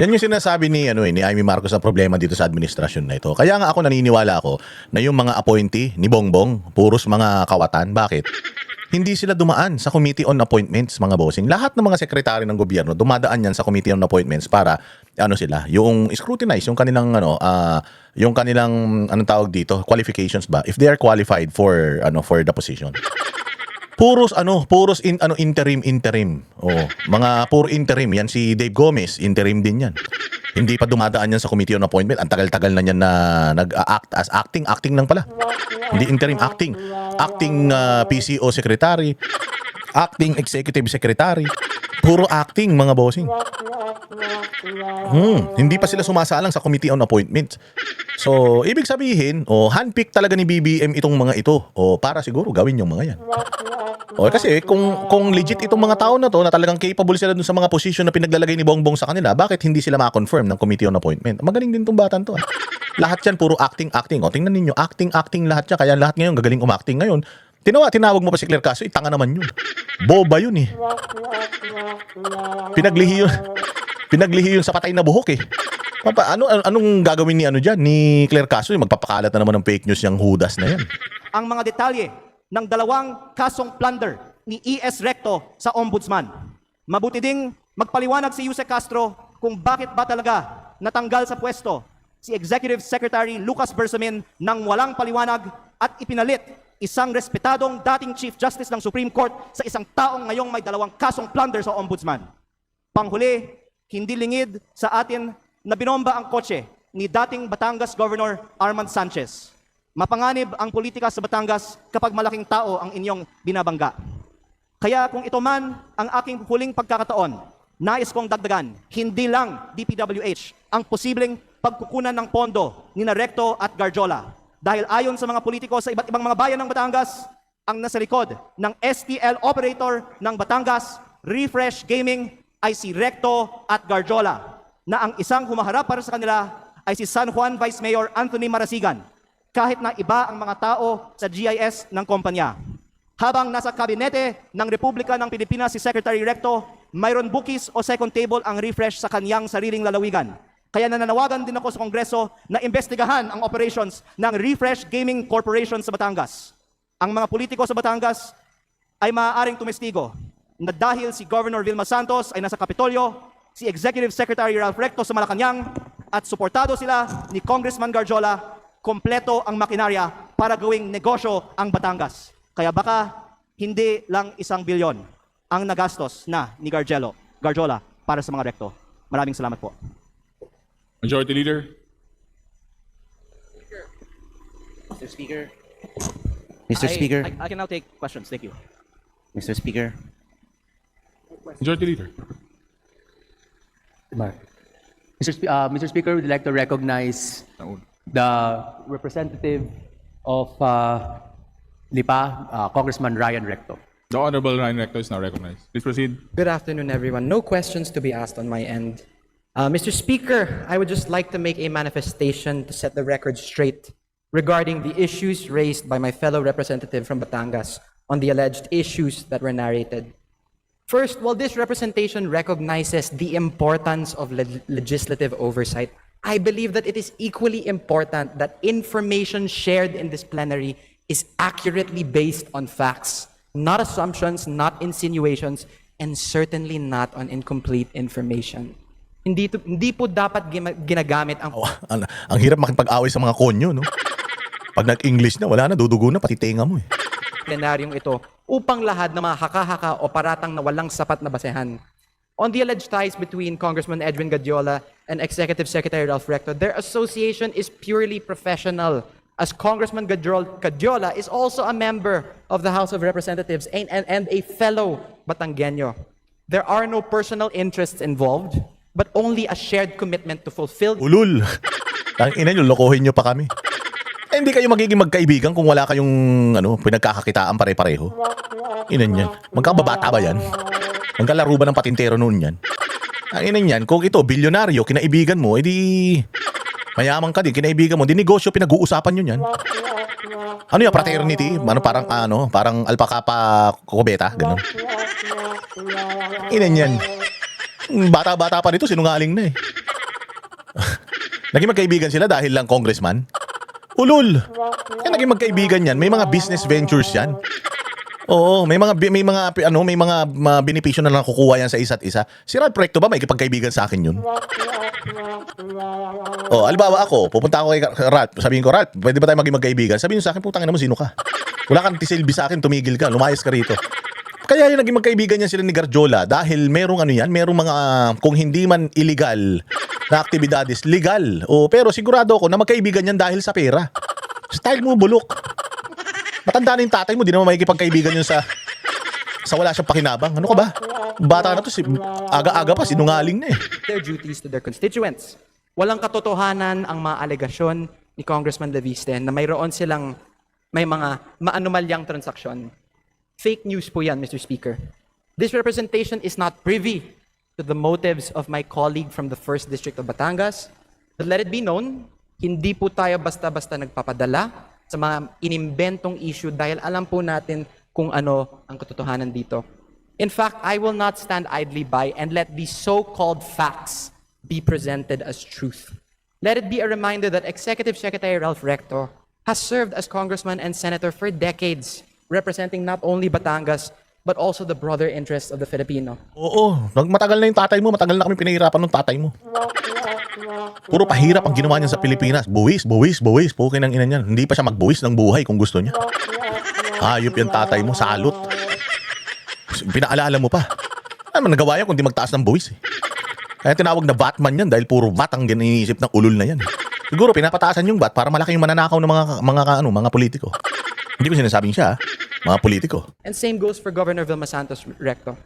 Yan yung sinasabi ni ni Amy Marcos ang problema dito sa administrasyon na ito. Kaya nga ako naniniwala ako na yung mga appointee ni Bongbong, puros mga kawatan. Bakit? Hindi sila dumaan sa Committee on Appointments, mga bossing. Lahat ng mga sekretary ng gobyerno dumadaan yan sa Committee on Appointments para sila, yung scrutinize yung kanilang anong tawag dito, qualifications ba, if they are qualified for the position. Puros interim. Oh, mga puro interim. Yan si Dave Gomez, interim din yan. Hindi pa dumadaan yan sa Committee on Appointment. Ang tagal-tagal na yan na nag-act as acting lang pala. Hindi interim, acting. Acting PCO secretary, acting executive secretary. Puro acting, mga bossing. Hindi pa sila sumasalang sa Committee on Appointments. So, ibig sabihin, handpick talaga ni BBM itong mga ito. Para siguro gawin yung mga yan. Kasi kung legit itong mga tao na to na talagang capable sila dun sa mga position na pinaglalagay ni Bongbong sa kanila, bakit hindi sila ma-confirm ng Committee on Appointment? Magaling din tong batan to. Lahat yan puro acting. Tingnan ninyo, acting lahat yan. Kaya lahat ngayon gagaling umacting ngayon. Tinawag mo pa si Claire Castro, tanga naman yun. Boba yun eh. Pinaglihi yun sa patay na buhok eh. Anong gagawin ni Claire Castro? Magpapakalat na naman ng fake news yung hudas na yan. Ang mga detalye ng dalawang kasong plunder ni E.S. Recto sa Ombudsman. Mabuti ding magpaliwanag si Yusek Castro kung bakit ba talaga natanggal sa pwesto si Executive Secretary Lucas Bersamin nang walang paliwanag at ipinalit isang respetadong dating Chief Justice ng Supreme Court sa isang taong ngayong may dalawang kasong plunder sa Ombudsman. Panghuli, hindi lingid sa atin na binomba ang kotse ni dating Batangas Governor Armand Sanchez. Mapanganib ang politika sa Batangas kapag malaking tao ang inyong binabangga. Kaya kung ito man ang aking huling pagkakataon, nais kong dagdagan, hindi lang DPWH ang posibleng pagkukunan ng pondo ni Recto at Garjola. Dahil ayon sa mga politiko sa iba't ibang mga bayan ng Batangas, ang nasa likod ng STL operator ng Batangas, Refresh Gaming, ay si Recto at Garjola, na ang isang humaharap para sa kanila ay si San Juan Vice Mayor Anthony Marasigan, kahit na iba ang mga tao sa GIS ng kumpanya. Habang nasa kabinete ng Republika ng Pilipinas si Secretary Recto, mayroon bookies o second table ang Refresh sa kanyang sariling lalawigan. Kaya nananawagan din ako sa Kongreso na imbestigahan ang operations ng Refresh Gaming Corporation sa Batangas. Ang mga politiko sa Batangas ay maaaring tumestigo na dahil si Governor Vilma Santos ay nasa Kapitolyo, si Executive Secretary Ralph Recto sa Malacanang at suportado sila ni Congressman Garjola, kompleto ang makinarya para gawing negosyo ang Batangas. Kaya baka hindi lang 1 bilyon ang nagastos na ni Garjola para sa mga Recto. Maraming salamat po. Majority Leader. Mr. Speaker. Mr. Speaker. I can now take questions. Thank you. Mr. Speaker. Majority Leader. Mr. Speaker, we'd like to recognize the representative of Lipa, Congressman Ryan Recto. The Honorable Ryan Recto is now recognized. Please proceed. Good afternoon, everyone. No questions to be asked on my end. Mr. Speaker, I would just like to make a manifestation to set the record straight regarding the issues raised by my fellow representative from Batangas on the alleged issues that were narrated. First, while this representation recognizes the importance of legislative oversight, I believe that it is equally important that information shared in this plenary is accurately based on facts, not assumptions, not insinuations, and certainly not on incomplete information. Hindi po dapat ginagamit ang Ang hirap makipag-away sa mga konyo, no? Pag nag-English na, wala na, dudugo na, pati tenga mo eh. plenaryong ito upang lahat ng mga haka-haka o paratang na walang sapat na basehan On the alleged ties between Congressman Edwin Gadiola and Executive Secretary Ralph Recto, their association is purely professional, as Congressman Gadiola is also a member of the House of Representatives and a fellow Batangueño. There are no personal interests involved, but only a shared commitment to fulfill Ulul. Ang ina nyo, lokohin nyo pa kami. Eh, hindi kayo magiging magkaibigan kung wala kayong pinagkakakitaan pare-pareho. Inan yan. Magkababata ba yan? Magkalaro ba ng patintero noon yan? Ang inan yan, kung ito, bilyonaryo, kinaibigan mo, edi mayaman ka din, kinaibigan mo, di negosyo, pinag-uusapan yun yan. Ano yung fraternity? Parang alpaka pa kubeta, ganun. Inan yan. Bata-bata pa nito, sinungaling na eh. Naging magkaibigan sila dahil lang congressman? Ulul! Kaya naging magkaibigan yan, may mga business ventures yan. Oo, may mga benepisyo na nakukuha yan sa isa't isa. Si Ralph Recto ba may kipagkaibigan sa akin yun? Oh, albawa ako, pupunta ako kay Ralph, sabihin ko, Ralph, pwede ba tayo maging magkaibigan? Sabihin mo sa akin, putang ina mo, sino ka? Wala kang tisilbi sa akin, tumigil ka, lumayas ka rito. Kaya yung naging magkaibigan yan sila ni Garjola dahil merong merong mga, kung hindi man illegal na aktibidades, legal. O, pero sigurado ako na magkaibigan yan dahil sa pera. Style mo, bulok. Matanda na yung tatay mo, di naman makikipagkaibigan yun sa wala siyang pakinabang. Ano ka ba? Bata na to, aga-aga pa, sinungaling na eh. their duties to their constituents. Walang katotohanan ang mga alegasyon ni Congressman Leviste na mayroon silang may mga maanumalyang transaksyon. Fake news po yan, Mr. Speaker. This representation is not privy to the motives of my colleague from the 1st District of Batangas. But let it be known, hindi po tayo basta-basta nagpapadala sa mga inimbentong issue dahil alam po natin kung ano ang katotohanan dito. In fact, I will not stand idly by and let these so-called facts be presented as truth. Let it be a reminder that Executive Secretary Ralph Recto has served as congressman and senator for decades, representing not only Batangas, but also the broader interests of the Filipino. Oo, matagal na yung tatay mo, matagal na kami pinahirapan ng tatay mo. Puro pahirap ang ginawa niya sa Pilipinas. Buwis, pukin ang ina niyan. Hindi pa siya magbuwis ng buhay kung gusto niya. Hayop yung tatay mo, salot. Pinaalala mo pa. Ano man nagawa yan kung di magtaas ng buwis eh. Kaya tinawag na Batman yan dahil puro bat ang iniisip ng ulul na yan. Siguro pinapataasan yung bat para malaki yung mananakaw ng mga politiko. Hindi ko sinasabing siya, mga politiko. And same goes for Governor Vilma Santos Recto.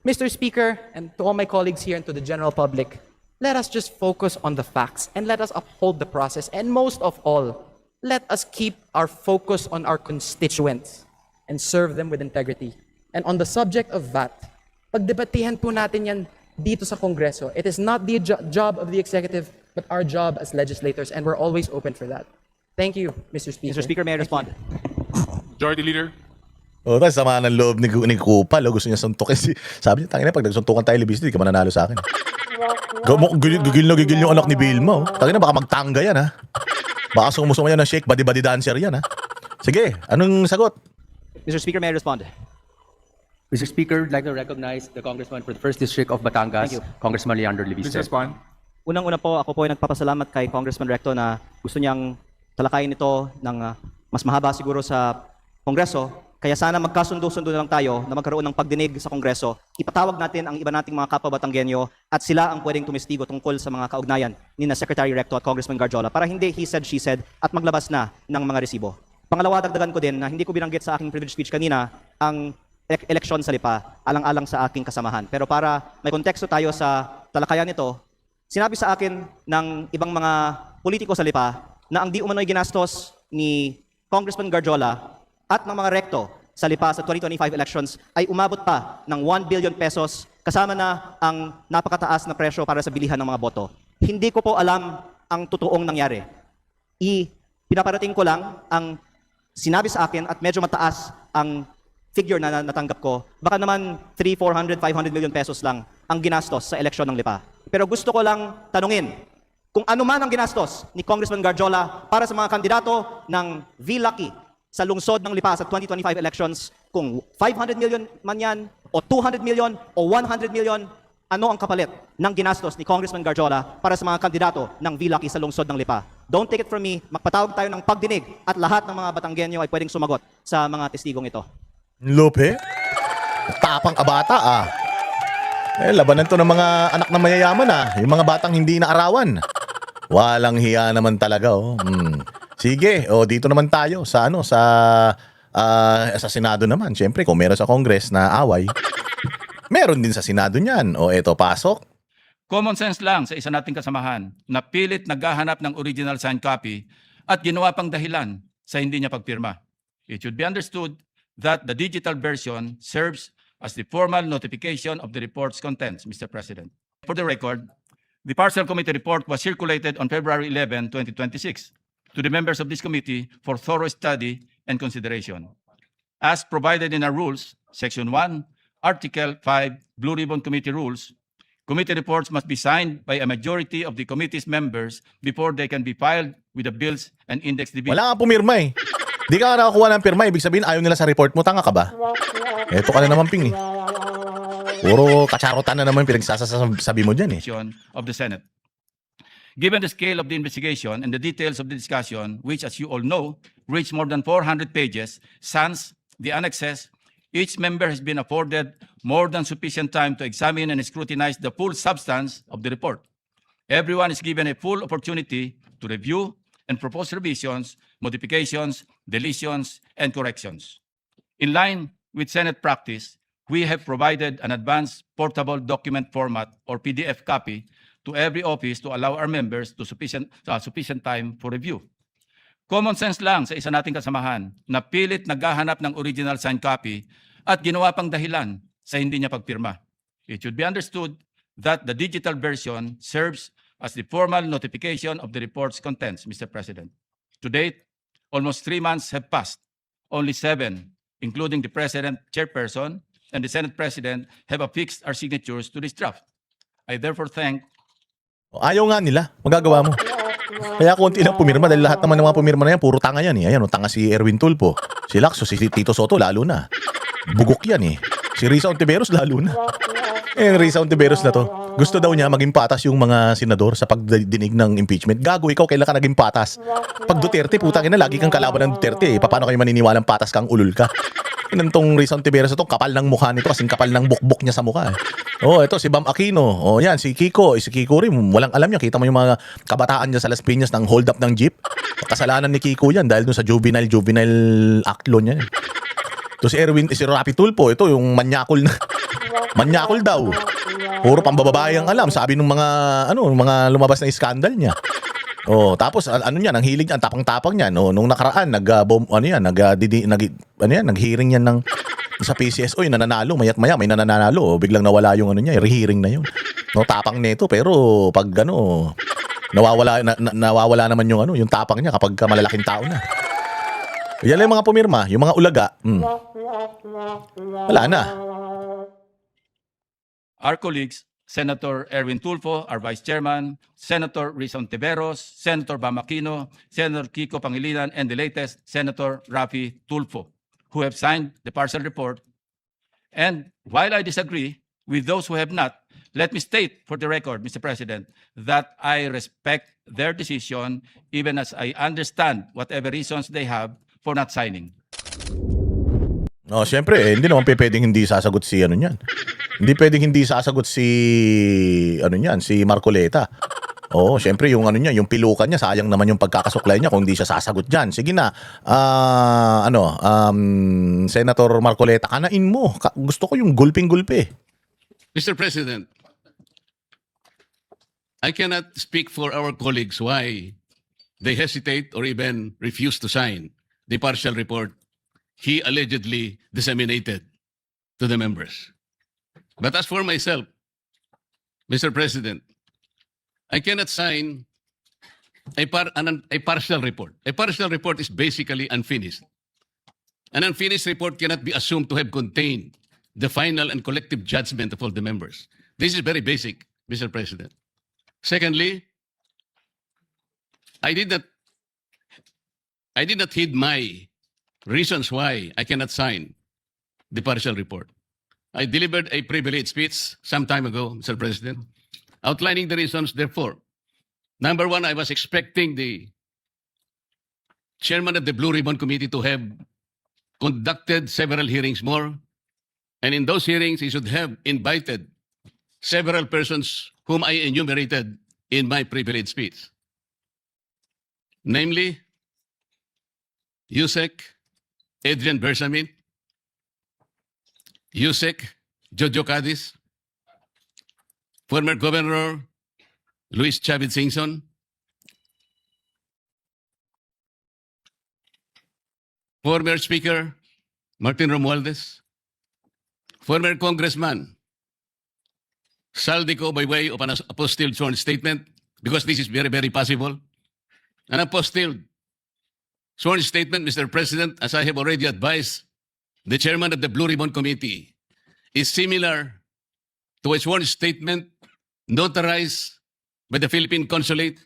Mr. Speaker, and to all my colleagues here and to the general public, let us just focus on the facts and let us uphold the process. And most of all, let us keep our focus on our constituents and serve them with integrity. And on the subject of VAT, pagdebatihan po natin yan dito sa Kongreso. It is not the job of the executive, but our job as legislators, and we're always open for that. Thank you, Mr. Speaker. Mr. Speaker, may I respond? Majority Leader. O, tapos sama ng loob ni Kupal. Gusto niya suntukin. Sabi niya, tangina, pag nagsuntukan tayo libis, hindi ka mananalo sa akin. Gigil yung anak ni Vilma. Oh. Tangina, baka magtangga yan, ha? Baka sumusuma yan ng shake, body dancer yan, ha? Sige, anong sagot? Mr. Speaker, may I respond? Mr. Speaker, I'd like to recognize the Congressman for the 1st District of Batangas, Thank you. Congressman Leandro Please Leviste. respond. Unang-una po, ako po ay nagpapasalamat kay Congressman Recto na gusto niyang talakayin ito ng mas mahaba siguro sa Kongreso. Kaya sana magkasundo-sundo na lang tayo na magkaroon ng pagdinig sa Kongreso. Ipatawag natin ang iba nating mga kapwa Batanggenyo at sila ang pwedeng tumistigo tungkol sa mga kaugnayan ni na Secretary Recto at Congressman Garjola para hindi he said, she said at maglabas na ng mga resibo. Pangalawa, dagdagan ko din na hindi ko binanggit sa aking privilege speech kanina ang eleksyon sa Lipa, alang-alang sa aking kasamahan. Pero para may konteksto tayo sa talakayan nito, sinabi sa akin ng ibang mga politiko sa Lipa na ang di umano'y ginastos ni Congressman Garjola at ng mga Recto sa Lipa sa 2025 elections ay umabot pa ng 1 billion pesos kasama na ang napakataas na presyo para sa bilihan ng mga boto. Hindi ko po alam ang totoong nangyari. Pinaparating ko lang ang sinabi sa akin at medyo mataas ang figure na natanggap ko. Baka naman 300, 400, 500 million pesos lang ang ginastos sa eleksyon ng Lipa. Pero gusto ko lang tanungin kung ano man ang ginastos ni Congressman Garjola para sa mga kandidato ng V-Lucky sa lungsod ng Lipa sa 2025 elections, kung 500 million man yan, o 200 million, o 100 million, ano ang kapalit ng ginastos ni Congressman Garjola para sa mga kandidato ng V-Lucky sa lungsod ng Lipa? Don't take it from me, magpatawag tayo ng pagdinig at lahat ng mga Batanggenyo ay pwedeng sumagot sa mga testigong ito. Lope? Tapang kabata, ah. Labanan to ng mga anak na mayayaman yung mga batang hindi naarawan. Walang hiya naman talaga Sige, dito naman tayo sa sa Senado naman. Siyempre, kung meron sa Congress na away, meron din sa Senado niyan. Eto, pasok. Common sense lang sa isa nating kasamahan na pilit naghahanap ng original signed copy at ginawa pang dahilan sa hindi niya pagpirma. It should be understood that the digital version serves as the formal notification of the report's contents, Mr. President. For the record, the partial committee report was circulated on February 11, 2026 to the members of this committee for thorough study and consideration. As provided in our rules, Section 1, Article 5, Blue Ribbon Committee Rules, committee reports must be signed by a majority of the committee's members before they can be filed with the Bills and Index Division. Wala nga pumirma Di ka nakakuha ng pirma, ibig sabihin ayaw nila sa report mo. Tanga ka ba? Eto ka na naman, Ping Puro kacharotan na naman pinagsasasabi mo dyan of the Senate. Given the scale of the investigation and the details of the discussion, which, as you all know, reached more than 400 pages, sans the annexes, each member has been afforded more than sufficient time to examine and scrutinize the full substance of the report. Everyone is given a full opportunity to review and propose revisions, modifications, deletions, and corrections. In line with Senate practice, we have provided an advanced portable document format or PDF copy to every office to allow our members to sufficient time for review. Common sense lang sa isa nating kasamahan na pilit naghahanap ng original signed copy at ginawa pang dahilan sa hindi niya pagpirma. It should be understood that the digital version serves as the formal notification of the report's contents, Mr. President. To date, almost 3 months have passed. Only 7, including the President, Chairperson, and the Senate President, have affixed our signatures to this draft. I therefore thank Ayaw nga nila. Magagawa mo. Kaya konti lang pumirma dahil lahat naman ng mga pumirma na yan, puro tanga yan Ayan, tanga si Erwin Tulfo. Si Lacson, si Tito Soto, lalo na. Bugok yan Si Risa Ontiveros, lalo na. Risa Ontiveros na to. Gusto daw niya maging patas yung mga senador sa pagdinig ng impeachment. Gago, ikaw kailan ka naging patas? Pag Duterte, putang ina, lagi kang kalaban ng Duterte. Paano kayo maniniwalang patas kang ulul ka? Inantong Risa Ontiveros ito, kapal ng mukha nito kasing kapal ng bukbok niya sa mukha. Ito si Bam Aquino. Yan, si Kiko. Si Kiko rin, walang alam niya. Kita mo yung mga kabataan niya sa Las Piñas ng hold up ng jeep. Kasalanan ni Kiko yan dahil dun sa juvenile act law niya. Ito si Rapi Tulfo, ito yung manyakol na. Manyakol daw. Puro pambababae ang alam, sabi ng mga lumabas na iskandal niya. Tapos ang hilig niya, ang tapang-tapang niya. Nung nakaraan, nag-hearing yan ng sa PCS, nananalo, mayat-maya, may nananalo. Biglang nawala yung hearing na yun. Tapang nito, pero pag nawawala naman yung tapang niya kapag malalaking tao na. Yan lang yung mga pumirma, yung mga ulaga. Wala na. our colleagues, Senator Erwin Tulfo, our Vice Chairman, Senator Risa Ontiveros, Senator Bam Aquino, Senator Kiko Pangilinan, and the latest, Senator Rafi Tulfo, who have signed the partial report. And while I disagree with those who have not, let me state for the record, Mr. President, that I respect their decision even as I understand whatever reasons they have for not signing. Siyempre, hindi naman pwedeng hindi sasagot si niyan. Hindi pwedeng hindi sasagot si si Marcoleta. Siyempre yung niya, yung pilukan niya, sayang naman yung pagkakasuklay niya kung hindi siya sasagot diyan. Sige na. Senator Marcoleta, kanain mo. Gusto ko yung gulping-gulpi. Mr. President, I cannot speak for our colleagues why they hesitate or even refuse to sign the partial report he allegedly disseminated to the members. But as for myself, Mr. President, I cannot sign a partial report. A partial report is basically unfinished. An unfinished report cannot be assumed to have contained the final and collective judgment of all the members. This is very basic, Mr. President. Secondly, I did not heed my reasons why I cannot sign the partial report. I delivered a privileged speech some time ago, Mr. President, outlining the reasons, therefore. Number one, I was expecting the chairman of the Blue Ribbon Committee to have conducted several hearings more. And in those hearings, he should have invited several persons whom I enumerated in my privilege speech. Namely, Yusek Adrian Bersamin, Yusek Jojo Cadiz, former Governor Luis Chavez Singson, former Speaker Martin Romualdez, former Congressman Saldico by way of an apostilled sworn statement, because this is very, very possible. An apostilled sworn statement, Mr. President, as I have already advised the chairman of the Blue Ribbon Committee, is similar to a sworn statement notarized by the Philippine Consulate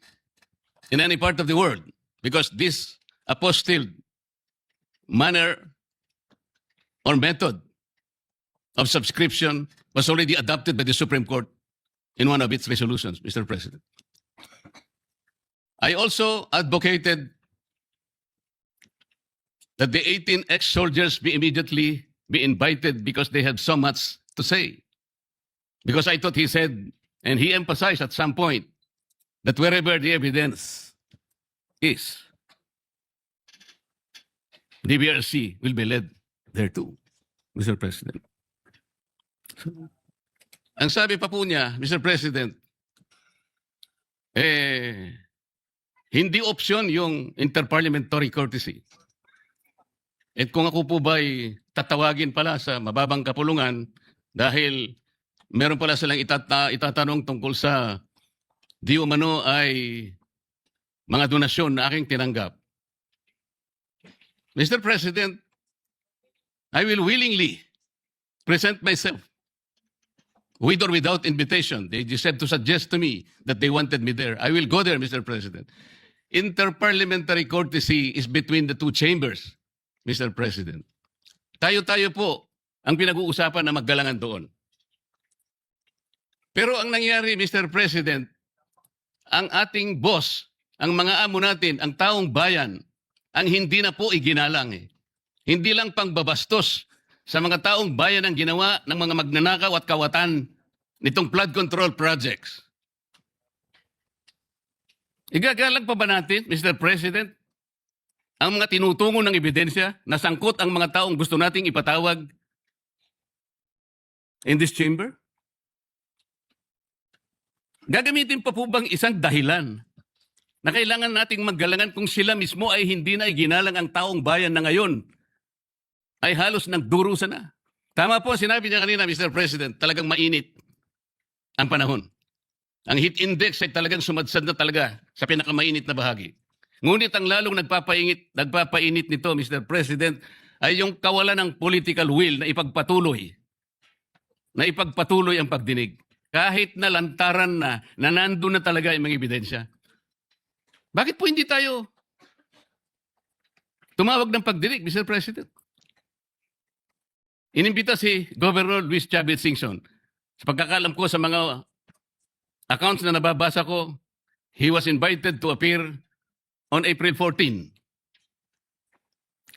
in any part of the world, because this apostilled manner or method of subscription was already adopted by the Supreme Court in one of its resolutions, Mr. President. I also advocated that the 18 ex-soldiers be immediately be invited because they had so much to say. Because I thought he said, and he emphasized at some point, that wherever the evidence is, the BRC will be led there too, Mr. President. Ang sabi pa po niya, Mr. President, hindi option yung interparliamentary courtesy. At kung ako po ba'y tatawagin pala sa mababang kapulungan dahil meron pala silang itatanong tungkol sa di umano ay mga donasyon na aking tinanggap. Mr. President, I will willingly present myself with or without invitation. They just had to suggest to me that they wanted me there. I will go there, Mr. President. Interparliamentary courtesy is between the two chambers, Mr. President. Tayo-tayo po ang pinag-uusapan na maggalangan doon. Pero ang nangyari, Mr. President, ang ating boss, ang mga amo natin, ang taong bayan, ang hindi na po iginalang. Hindi lang pangbabastos sa mga taong bayan ang ginawa ng mga magnanakaw at kawatan nitong flood control projects. Igagalang pa ba natin, Mr. President, ang mga tinutungo ng ebidensya na sangkot ang mga taong gusto nating ipatawag in this chamber? Gagamitin pa po bang isang dahilan na kailangan nating maggalangan kung sila mismo ay hindi na iginalang ang taong bayan na ngayon ay halos nagdurusa na? Tama po, sinabi niya kanina, Mr. President, talagang mainit ang panahon. Ang heat index ay talagang sumadsad na talaga sa pinakamainit na bahagi. Ngunit ang lalong nagpapainit nito, Mr. President, ay yung kawalan ng political will na ipagpatuloy ang pagdinig. Kahit na lantaran na nandun na talaga yung mga ebidensya. Bakit po hindi tayo tumawag ng pagdinig, Mr. President? Inimbita si Governor Luis Chavez Singson. Sa pagkakalam ko sa mga accounts na nababasa ko, he was invited to appear on April 14.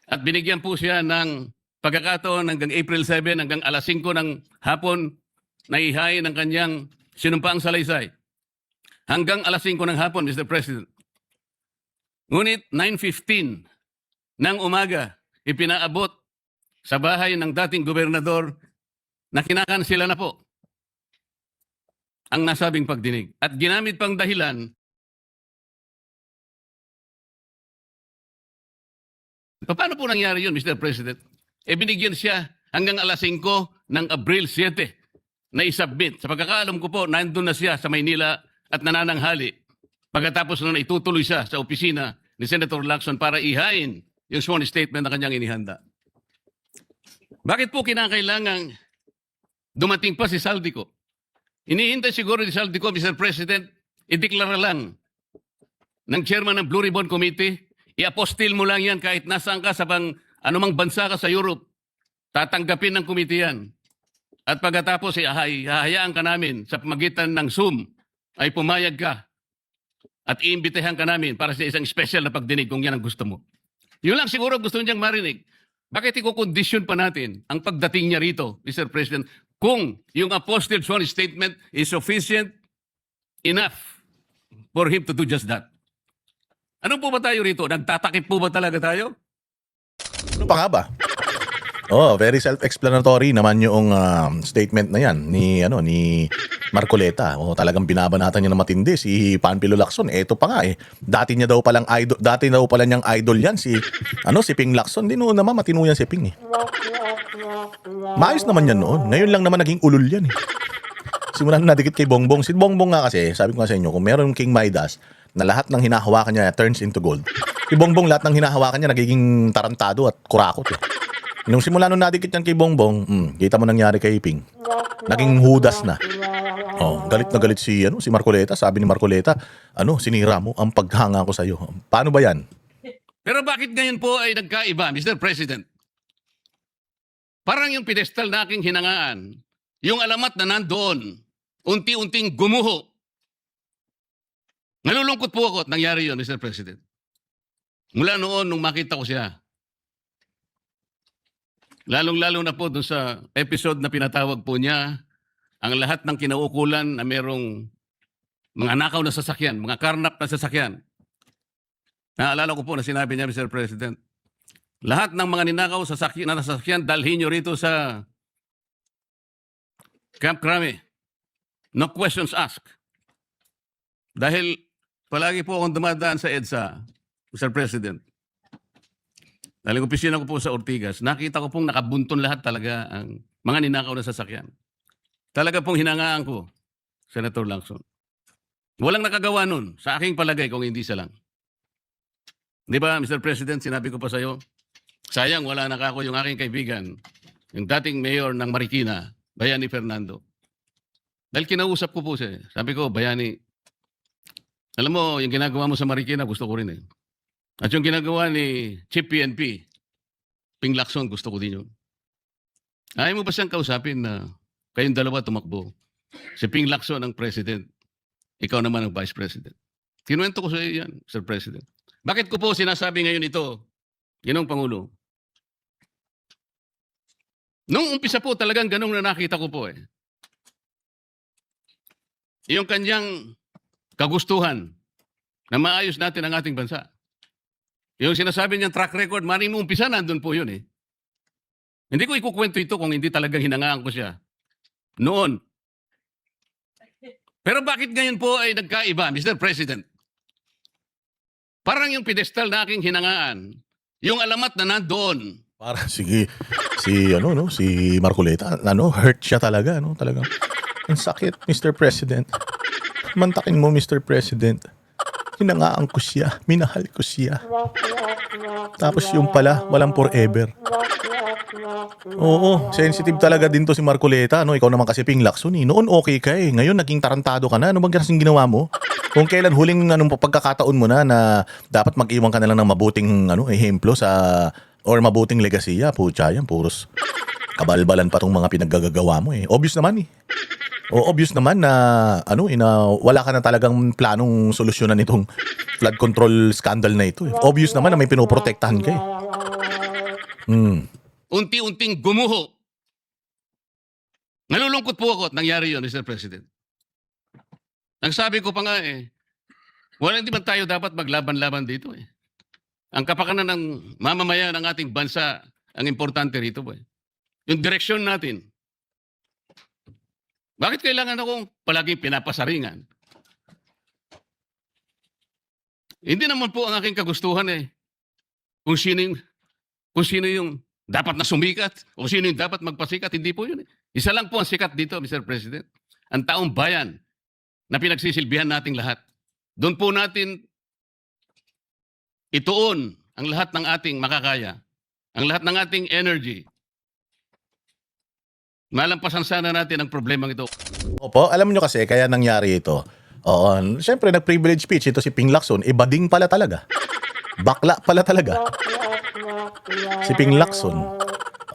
At binigyan po siya ng pagkakataon hanggang April 7, hanggang alas 5 ng hapon, na ihain ang kanyang sinumpaang salaysay. Hanggang alas 5 ng hapon, Mr. President. Ngunit 9:15 ng umaga, ipinaabot sa bahay ng dating gobernador na kinakansela na po ang nasabing pagdinig. At ginamit pang dahilan, paano po nangyari yun, Mr. President? Binigyan siya hanggang alas 5 ng Abril 7 na isubmit. Sa pagkakaalam ko po, nandun na siya sa Maynila at nanananghali. Pagkatapos na itutuloy siya sa opisina ni Senator Lacson para ihain yung sworn statement na kanyang inihanda. Bakit po kinakailangang dumating pa si Saldico? Inihintay siguro ni Saldico, Mr. President, ideklara lang ng chairman ng Blue Ribbon Committee, i-apostil mo lang yan kahit nasaan ka sa anumang bansa ka sa Europe. Tatanggapin ng committee yan. At pagkatapos, hahayaan ka namin sa pamagitan ng Zoom ay pumayag ka at iimbitahan ka namin para sa isang special na pagdinig kung yan ang gusto mo. Yun lang siguro gusto niyang marinig. Bakit i-condition pa natin ang pagdating niya rito, Mr. President, kung yung Apostle John statement is sufficient enough for him to do just that. Ano po ba tayo rito? Nagtatakip po ba talaga tayo? Ano pa nga ba? Oh, very self-explanatory naman yung statement na yan ni Marcoleta. Oh, talagang binabanatan niya na matindi si Panfilo Lacson. Ito pa nga eh. Dati daw pala niyang idol yan si Ping Lacson. Di noon naman matino yan si Ping eh. Maayos naman yan noon. Ngayon lang naman naging ulol yan eh. Simulan na dikit kay Bongbong. Si Bongbong nga kasi, sabi ko nga sa inyo, kung meron King Midas na lahat ng hinahawakan niya turns into gold. Si Bongbong lahat ng hinahawakan niya nagiging tarantado at kurakot eh. Nung simula nung nadikit yan kay Bongbong, kita mo nangyari kay Ping. Naging hudas na. Oh, galit na galit si Marcoleta. Sabi ni Marcoleta, sinira mo ang paghanga ko sa iyo. Paano ba yan? Pero bakit ngayon po ay nagkaiba, Mr. President? Parang yung pedestal na aking hinangaan, yung alamat na nandoon, unti-unting gumuho. Nalulungkot po ako at nangyari yun, Mr. President. Mula noon, nung makita ko siya, lalong-lalo na po doon sa episode na pinatawag po niya, ang lahat ng kinaukulan na merong mga nakaw na sasakyan, mga karnap na sasakyan. Naalala ko po na sinabi niya, Mr. President, lahat ng mga ninakaw na sasakyan, dalhin niyo rito sa Camp Crame. No questions asked. Dahil palagi po akong dumadaan sa EDSA, Mr. President. Dahil opisina ko po sa Ortigas, nakita ko pong nakabunton lahat talaga ang mga ninakaw na sasakyan. Talaga pong hinangaan ko, Senator Lacson. Walang nakagawa nun, sa aking palagay, kung hindi siya lang. Di ba, Mr. President, sinabi ko pa sa'yo, sayang wala nakako yung aking kaibigan, yung dating mayor ng Marikina, Bayani Fernando. Dahil kinausap ko po siya. Sabi ko, Bayani, alam mo, yung ginagawa mo sa Marikina, gusto ko rin eh. At yung ginagawa ni Chief PNP, Ping Lacson, gusto ko din yun. Ayaw mo ba siyang kausapin na kayong dalawa tumakbo? Si Ping Lacson ang president, ikaw naman ang vice president. Kinuwento ko sa iyo yan, Sir President. Bakit ko po sinasabi ngayon ito, Ginong Pangulo? Nung umpisa po talagang ganun na nakita ko po eh. Yung kanyang kagustuhan na maayos natin ang ating bansa. Yung sinasabi niyang track record, maring nung umpisa nandun po yun eh. Hindi ko ikukwento ito kung hindi talagang hinangaan ko siya. Noon. Pero bakit ngayon po ay nagkaiba, Mr. President? Parang yung pedestal na aking hinangaan, yung alamat na nandoon. Para si Marcoleta, hurt siya talaga, talagang. Ang sakit, Mr. President. Mantakin mo, Mr. President. Hinangaan ko siya, minahal ko siya. Tapos yung pala, walang forever. Oo, sensitive talaga din to si Marcoleta, Ikaw naman kasi Ping Lacson eh. Noon okay ka eh. Ngayon naging tarantado ka na. Ano bang kasing ginawa mo? Kung kailan huling pagkakataon mo na dapat mag-iwan ka na lang ng mabuting ehemplo or mabuting legasiya, putya yan, puros kabalbalan pa tong mga pinaggagawa mo eh. Obvious naman eh. O obvious naman na wala ka na talagang planong solusyonan itong flood control scandal na ito eh. Obvious naman na may pinoprotektahan ka eh. Unti-unting gumuho. Nalulungkot po ako at nangyari yun, Mr. President. Nagsabi ko pa nga eh, hindi ba tayo dapat maglaban-laban dito eh. Ang kapakanan ng mamamayan ng ating bansa, ang importante rito po eh. Yung direksyon natin. Bakit kailangan akong palaging pinapasaringan? Hindi naman po ang aking kagustuhan eh. Kung sino yung dapat na sumikat o sino yung dapat magpasikat, hindi po yun eh. Isa lang po ang sikat dito, Mr. President. Ang taong bayan na pinagsisilbihan nating lahat. Doon po natin ituon ang lahat ng ating makakaya, ang lahat ng ating energy. Malampasan sana natin ang problemang ito. Opo, alam nyo kasi, kaya nangyari ito. Oo, siyempre nag-privilege speech ito si Ping Lacson, bading pala talaga. Bakla pala talaga. Si Ping Lacson.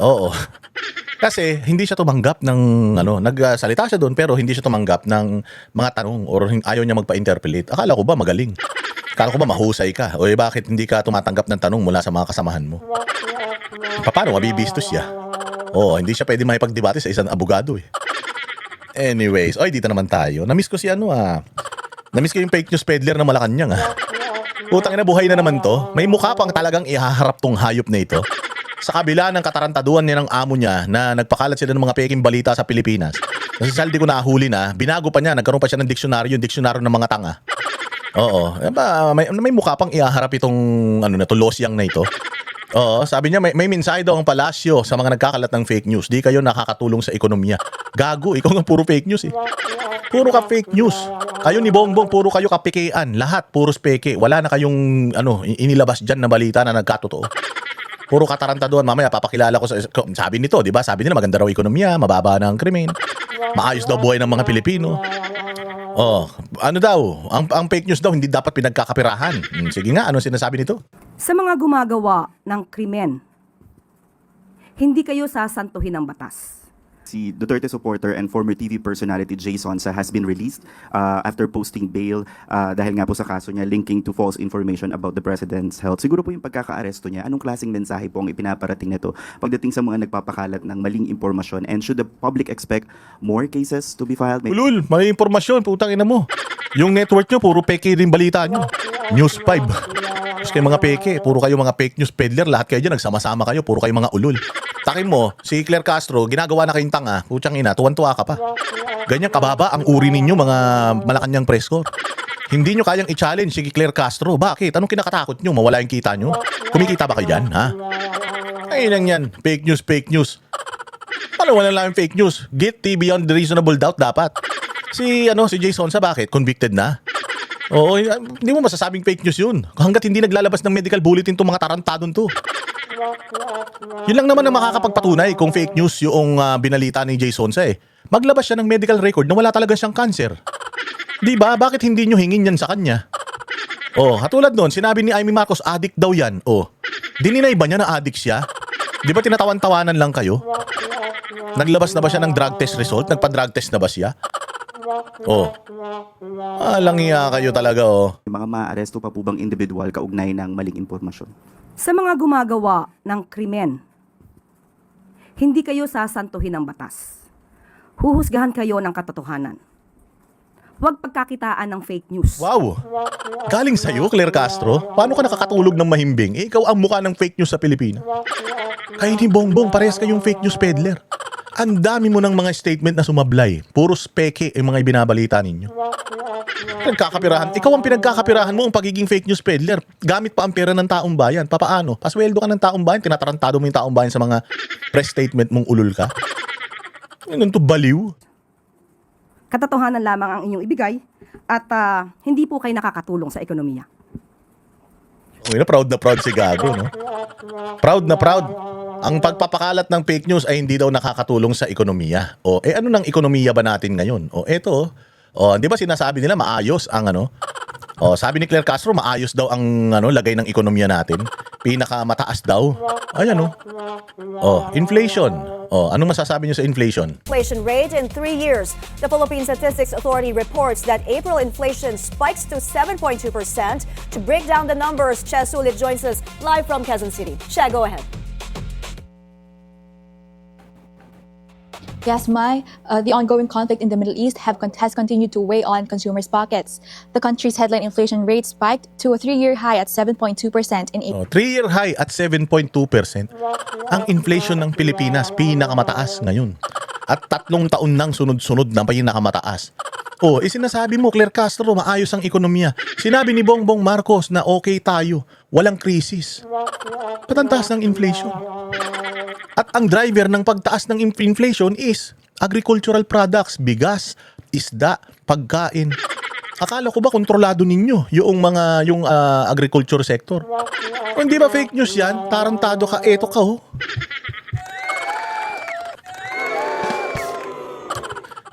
Oo. Kasi hindi siya tumanggap ng nagsalita siya doon pero hindi siya tumanggap ng mga tanong or ayaw niya magpa-interpolate. Akala ko ba magaling? Akala ko ba mahusay ka? O bakit hindi ka tumatanggap ng tanong mula sa mga kasamahan mo? Paano mabibistos siya? Oo, hindi siya pwede makipagdebate sa isang abogado eh. Anyways, oy, dito naman tayo. Namiss ko si Namiss ko yung fake news peddler na Malacanang Utang ina, buhay na naman to. May mukha pang talagang ihaharap tong hayop na ito. Sa kabila ng katarantaduan niya ng amo niya na nagpakalat sila ng mga peking balita sa Pilipinas. Kasi saldi ko nahuli na, binago pa niya, nagkaroon pa siya ng diksyonaryo, yung diksyonaryo ng mga tanga. Oo, may mukha pang ihaharap itong losyang na ito. Oo, sabi niya may mensahe daw ang palasyo sa mga nagkakalat ng fake news. Di kayo nakakatulong sa ekonomiya. Gago, ikaw nga puro fake news Puro ka fake news. Kayo ni Bongbong, puro kayo kapikean. Lahat, puro peke. Wala na kayong inilabas dyan na balita na nagkatotoo. Puro katarantaduan. Mamaya papakilala ko sabi nito, di ba? Sabi nila maganda raw ekonomiya, mababa na ang krimen. Maayos daw buhay ng mga Pilipino. Oh, ang fake news daw hindi dapat pinagkakapirahan. Sige nga, ano sinasabi nito? Sa mga gumagawa ng krimen, hindi kayo sasantuhin ng batas. Si Duterte supporter and former TV personality Jay Sonsa has been released after posting bail dahil nga po sa kaso niya linking to false information about the President's health. Siguro po yung pagkakaaresto niya, anong klaseng mensahe po ang ipinaparating nito pagdating sa mga nagpapakalat ng maling impormasyon, and should the public expect more cases to be filed? Ulul, may impormasyon, putang ina mo. Yung network nyo, puro peke rin balita nyo. News 5. Tapos kayo mga peke, puro kayo mga fake news peddler, lahat kayo dyan, nagsama-sama kayo, puro kayo mga ulul. Takin mo, si Claire Castro, ginagawa na kayong tanga, putyang ina, tuwan-tuwa ka pa. Ganyan kababa ang uri ninyo, mga Malacanang press corps. Hindi nyo kayang i-challenge si Claire Castro. Bakit? Anong kinakatakot nyo? Mawala yung kita nyo? Kumikita ba kayo dyan, ha? Ay lang yan, fake news. Ano wala lang yung fake news? Guilty beyond the reasonable doubt dapat. Si Jay Sonsa, bakit? Convicted na? Oo, hindi mo masasabing fake news yun. Hanggat hindi naglalabas ng medical bulletin itong mga tarantadon to. Yun lang naman ang makakapagpatunay kung fake news yung binalita ni Jay Sonsa Maglabas siya ng medical record na wala talaga siyang cancer. Di ba? Bakit hindi nyo hingin yan sa kanya? Katulad nun, sinabi ni Amy Marcos, addict daw yan. Dininay ba niya na addict siya? Di ba tinatawan-tawanan lang kayo? Naglabas na ba siya ng drug test result? Nagpa-drug test na ba siya? Alang iya kayo talaga Mga maaresto pa po bang individual kaugnay ng maling impormasyon? Sa mga gumagawa ng krimen, hindi kayo sasantuhin ng batas. Huhusgahan kayo ng katotohanan. Huwag pagkakitaan ng fake news. Wow! Galing sa'yo, Claire Castro? Paano ka nakakatulog ng mahimbing? Ikaw ang mukha ng fake news sa Pilipinas. Kayo ni Bongbong, parehas kayong fake news peddler. Ang dami mo ng mga statement na sumablay. Puro peke yung mga ibinabalita ninyo. Pinagkakapirahan. Ikaw ang pinagkakapirahan mo ang pagiging fake news peddler. Gamit pa ang pera ng taong bayan. Papaano? Pasweldo ka ng taong bayan, tinatarantado mo yung taong bayan sa mga press statement mong ulul ka. Ganun to baliw. Katotohanan lamang ang inyong ibigay at hindi po kayo nakakatulong sa ekonomiya. Okay na proud si Gago, no? Proud na proud. Ang pagpapakalat ng fake news ay hindi daw nakakatulong sa ekonomiya. Ano nang ekonomiya ba natin ngayon? Eto. Di ba sinasabi nila maayos ang sabi ni Claire Castro, maayos daw ang lagay ng ekonomiya natin. Pinakamataas daw. Ayan inflation. Anong masasabi niyo sa inflation? Inflation rate in 3 years. The Philippine Statistics Authority reports that April inflation spikes to 7.2%. To break down the numbers, Che Sulit joins us live from Quezon City. Che, go ahead. Yes, Mai, the ongoing conflict in the Middle East has continued to weigh on consumers' pockets. The country's headline inflation rate spiked to a 3-year high at 7.2% in April. 3-year high at 7.2%. Ang inflation ng Pilipinas, pinakamataas ngayon. At 3 taon nang sunod-sunod na pinakamataas. Sinasabi mo, Claire Castro, maayos ang ekonomiya. Sinabi ni Bongbong Marcos na okay tayo, walang krisis. Patantaas ng inflation. At ang driver ng pagtaas ng inflation is agricultural products, bigas, isda, pagkain. Akala ko ba kontrolado ninyo yung agriculture sector? Hindi ba fake news yan? Tarantado ka, eto ka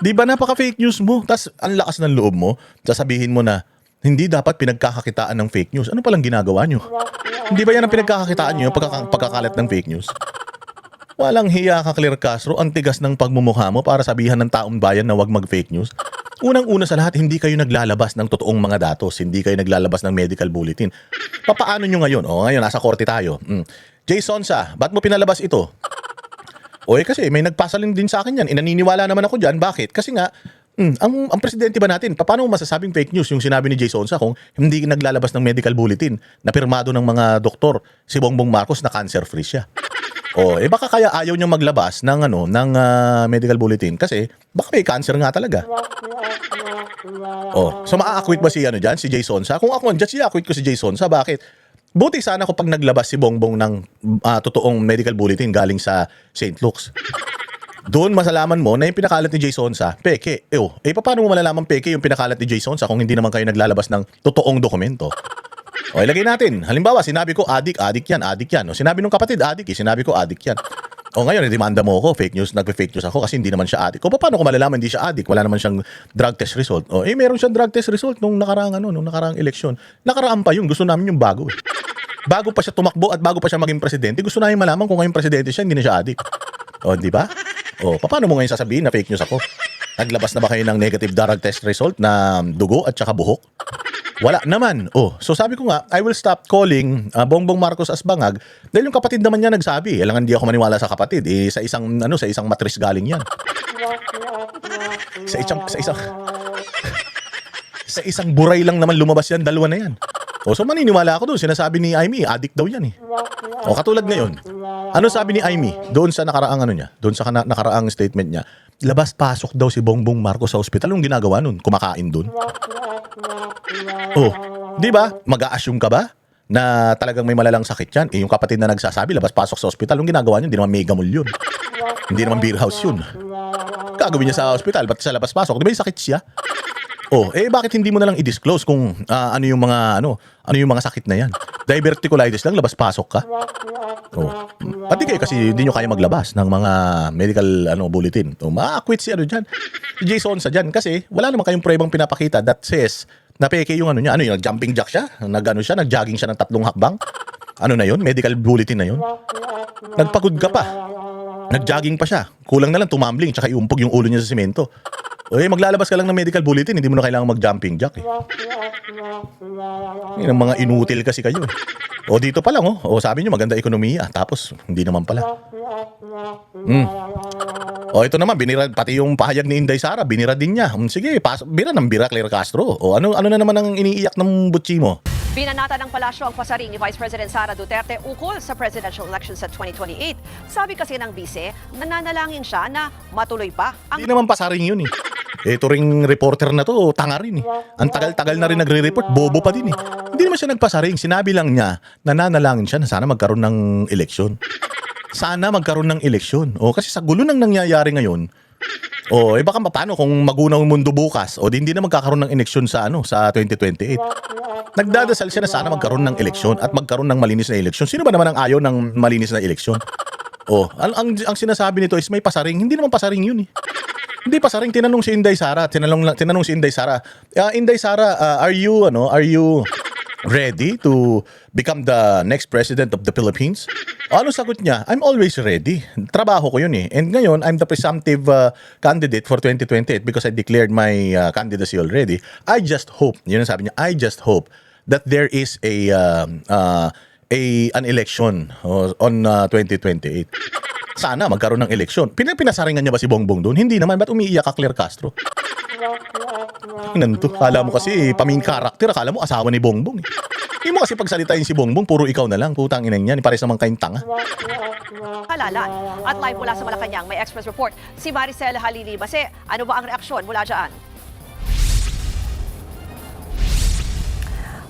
Di ba napaka-fake news mo? Tas ang lakas ng loob mo, sasabihin mo na hindi dapat pinagkakakitaan ng fake news. Ano palang ginagawa nyo? Hindi ba yan ang pinagkakakitaan nyo, yung pagkakalat ng fake news? Walang hiya ka, Claire Castro. Ang tigas ng pagmumukha mo para sabihan ng taong bayan na wag mag-fake news. Unang-una sa lahat, hindi kayo naglalabas ng totoong mga datos. Hindi kayo naglalabas ng medical bulletin. Papaano nyo ngayon? Ngayon, nasa korte tayo. Jay Sonsa, ba't mo pinalabas ito? O kasi may nagpasalin din sa akin yan. Inaniniwala naman ako dyan. Bakit? Kasi nga, ang presidente ba natin, paano mo masasabing fake news yung sinabi ni Jay Sonsa kung hindi naglalabas ng medical bulletin na pirmado ng mga doktor si Bongbong Marcos na cancer-free siya? O, baka kaya ayaw niyang maglabas ng medical bulletin kasi baka may cancer nga talaga. So maa-acquit ba si si Jay Sonsa? Kung ako ang judge, i-acquit ko si Jay Sonsa. Bakit? Buti sana ko pag naglabas si Bongbong ng totoong medical bulletin galing sa St. Luke's. Doon masalaman mo na yung pinakalat ni Jay Sonsa, peke. Paano mo malalaman peke yung pinakalat ni Jay Sonsa kung hindi naman kayo naglalabas ng totoong dokumento? Ilagay natin. Halimbawa, sinabi ko, adik yan. Sinabi nung kapatid, adik sinabi ko, adik yan. Ngayon, demanda mo ako, fake news, nagpe-fake news ako kasi hindi naman siya adik. Paano ko malalaman hindi siya adik? Wala naman siyang drug test result. Meron siyang drug test result nung nakaraang eleksyon. Nakaraan pa yun, gusto namin yung bago. Bago pa siya tumakbo at bago pa siya maging presidente, gusto namin malaman kung ngayong presidente siya, hindi na siya adik. Di ba? Paano mo ngayon sasabihin na fake news ako? Naglabas na ba kayo ng negative drug test result na dugo at saka buhok? Wala naman. So sabi ko nga, I will stop calling Bongbong Marcos as bangag dahil yung kapatid naman niya nagsabi. Alangan hindi ako maniwala sa kapatid. Sa isang matris galing yan. Sa isang buray lang naman lumabas yan, dalawa na yan. So maniniwala ako doon. Sinasabi ni Aimee, addict daw yan eh. Katulad ngayon. Ano sabi ni Aimee doon sa nakaraang doon sa nakaraang statement niya? Labas-pasok daw si Bongbong Marcos sa ospital. Anong ginagawa nun? Kumakain doon? Di ba? Mag-a-assume ka ba na talagang may malalang sakit yan? Yung kapatid na nagsasabi, labas-pasok sa ospital. Anong ginagawa niya? Hindi naman mega mall yun. Hindi naman beer house yun. Gagawin niya sa ospital, ba't sa labas-pasok? Di ba yung sakit siya? Bakit hindi mo na lang i-disclose kung ano yung mga sakit na yan? Diverticulitis lang, labas-pasok ka? Pati kayo kasi hindi nyo kaya maglabas ng mga medical bulletin. Ma-acquit si dyan. Si Jay Sonsa dyan kasi wala naman kayong pruebang pinapakita that says na peke yung niya. Nag-jumping jack siya? Nag-jogging siya ng 3 hakbang? Ano na yun? Medical bulletin na yun? Nagpagod ka pa. Nag-jogging pa siya. Kulang na lang tumambling tsaka iumpog yung ulo niya sa semento. Maglalabas ka lang ng medical bulletin, hindi mo na kailangan mag-jumping jack eh. Yung mga inutil kasi kayo eh. Dito pa lang sabi niyo maganda ekonomiya, tapos hindi naman pala. Ito naman, pati yung pahayag ni Inday Sara, binira din niya. Sige, bira ng bira, Claire Castro. Ano na naman ang iniiyak ng butsi mo? Binanata ng palasyo ang pasaring ni Vice President Sara Duterte ukol sa presidential election sa 2028. Sabi kasi ng bise, nananalangin siya na matuloy pa ang... Hindi naman pasaring yun eh. Ito ring reporter na to, tanga rin eh. Ang tagal-tagal na rin nagre-report, bobo pa din eh. Hindi naman siya nagpasaring. Sinabi lang niya, nananalangin siya na sana magkaroon ng eleksyon. Sana magkaroon ng eleksyon. Kasi sa gulo ng nangyayari ngayon, baka paano kung magunaw ang mundo bukas, di hindi na magkakaroon ng eleksyon sa 2028. Nagdadasal siya na sana magkaroon ng eleksyon at magkaroon ng malinis na eleksyon. Sino ba naman ang ayaw ng malinis na eleksyon? Ang sinasabi nito is may pasaring. Hindi naman pasaring yun eh. Hindi pasaring. Tinanong si Inday Sara. Tinanong si Inday Sara. Inday Sara, are you ready to become the next president of the Philippines? Ano sagot niya? I'm always ready. Trabaho ko yun eh. And ngayon, I'm the presumptive candidate for 2028 because I declared my candidacy already. I just hope, yun ang sabi niya, I just hope that there is an election on 2028. Sana magkaroon ng eleksyon. Pinasaringan niya ba si Bongbong doon? Hindi naman. Ba't umiiyak ka, Claire Castro? Nanto, kala mo kasi paming karakter, akala mo asawa ni Bongbong eh. Hindi mo kasi pagsalitain si Bongbong, puro ikaw na lang, putang inang yan, pares naman kayong tanga. Halalan. At live mula sa Malacanang, may Express Report si Maricel Halili. Base, ano ba ang reaksyon mula dyan?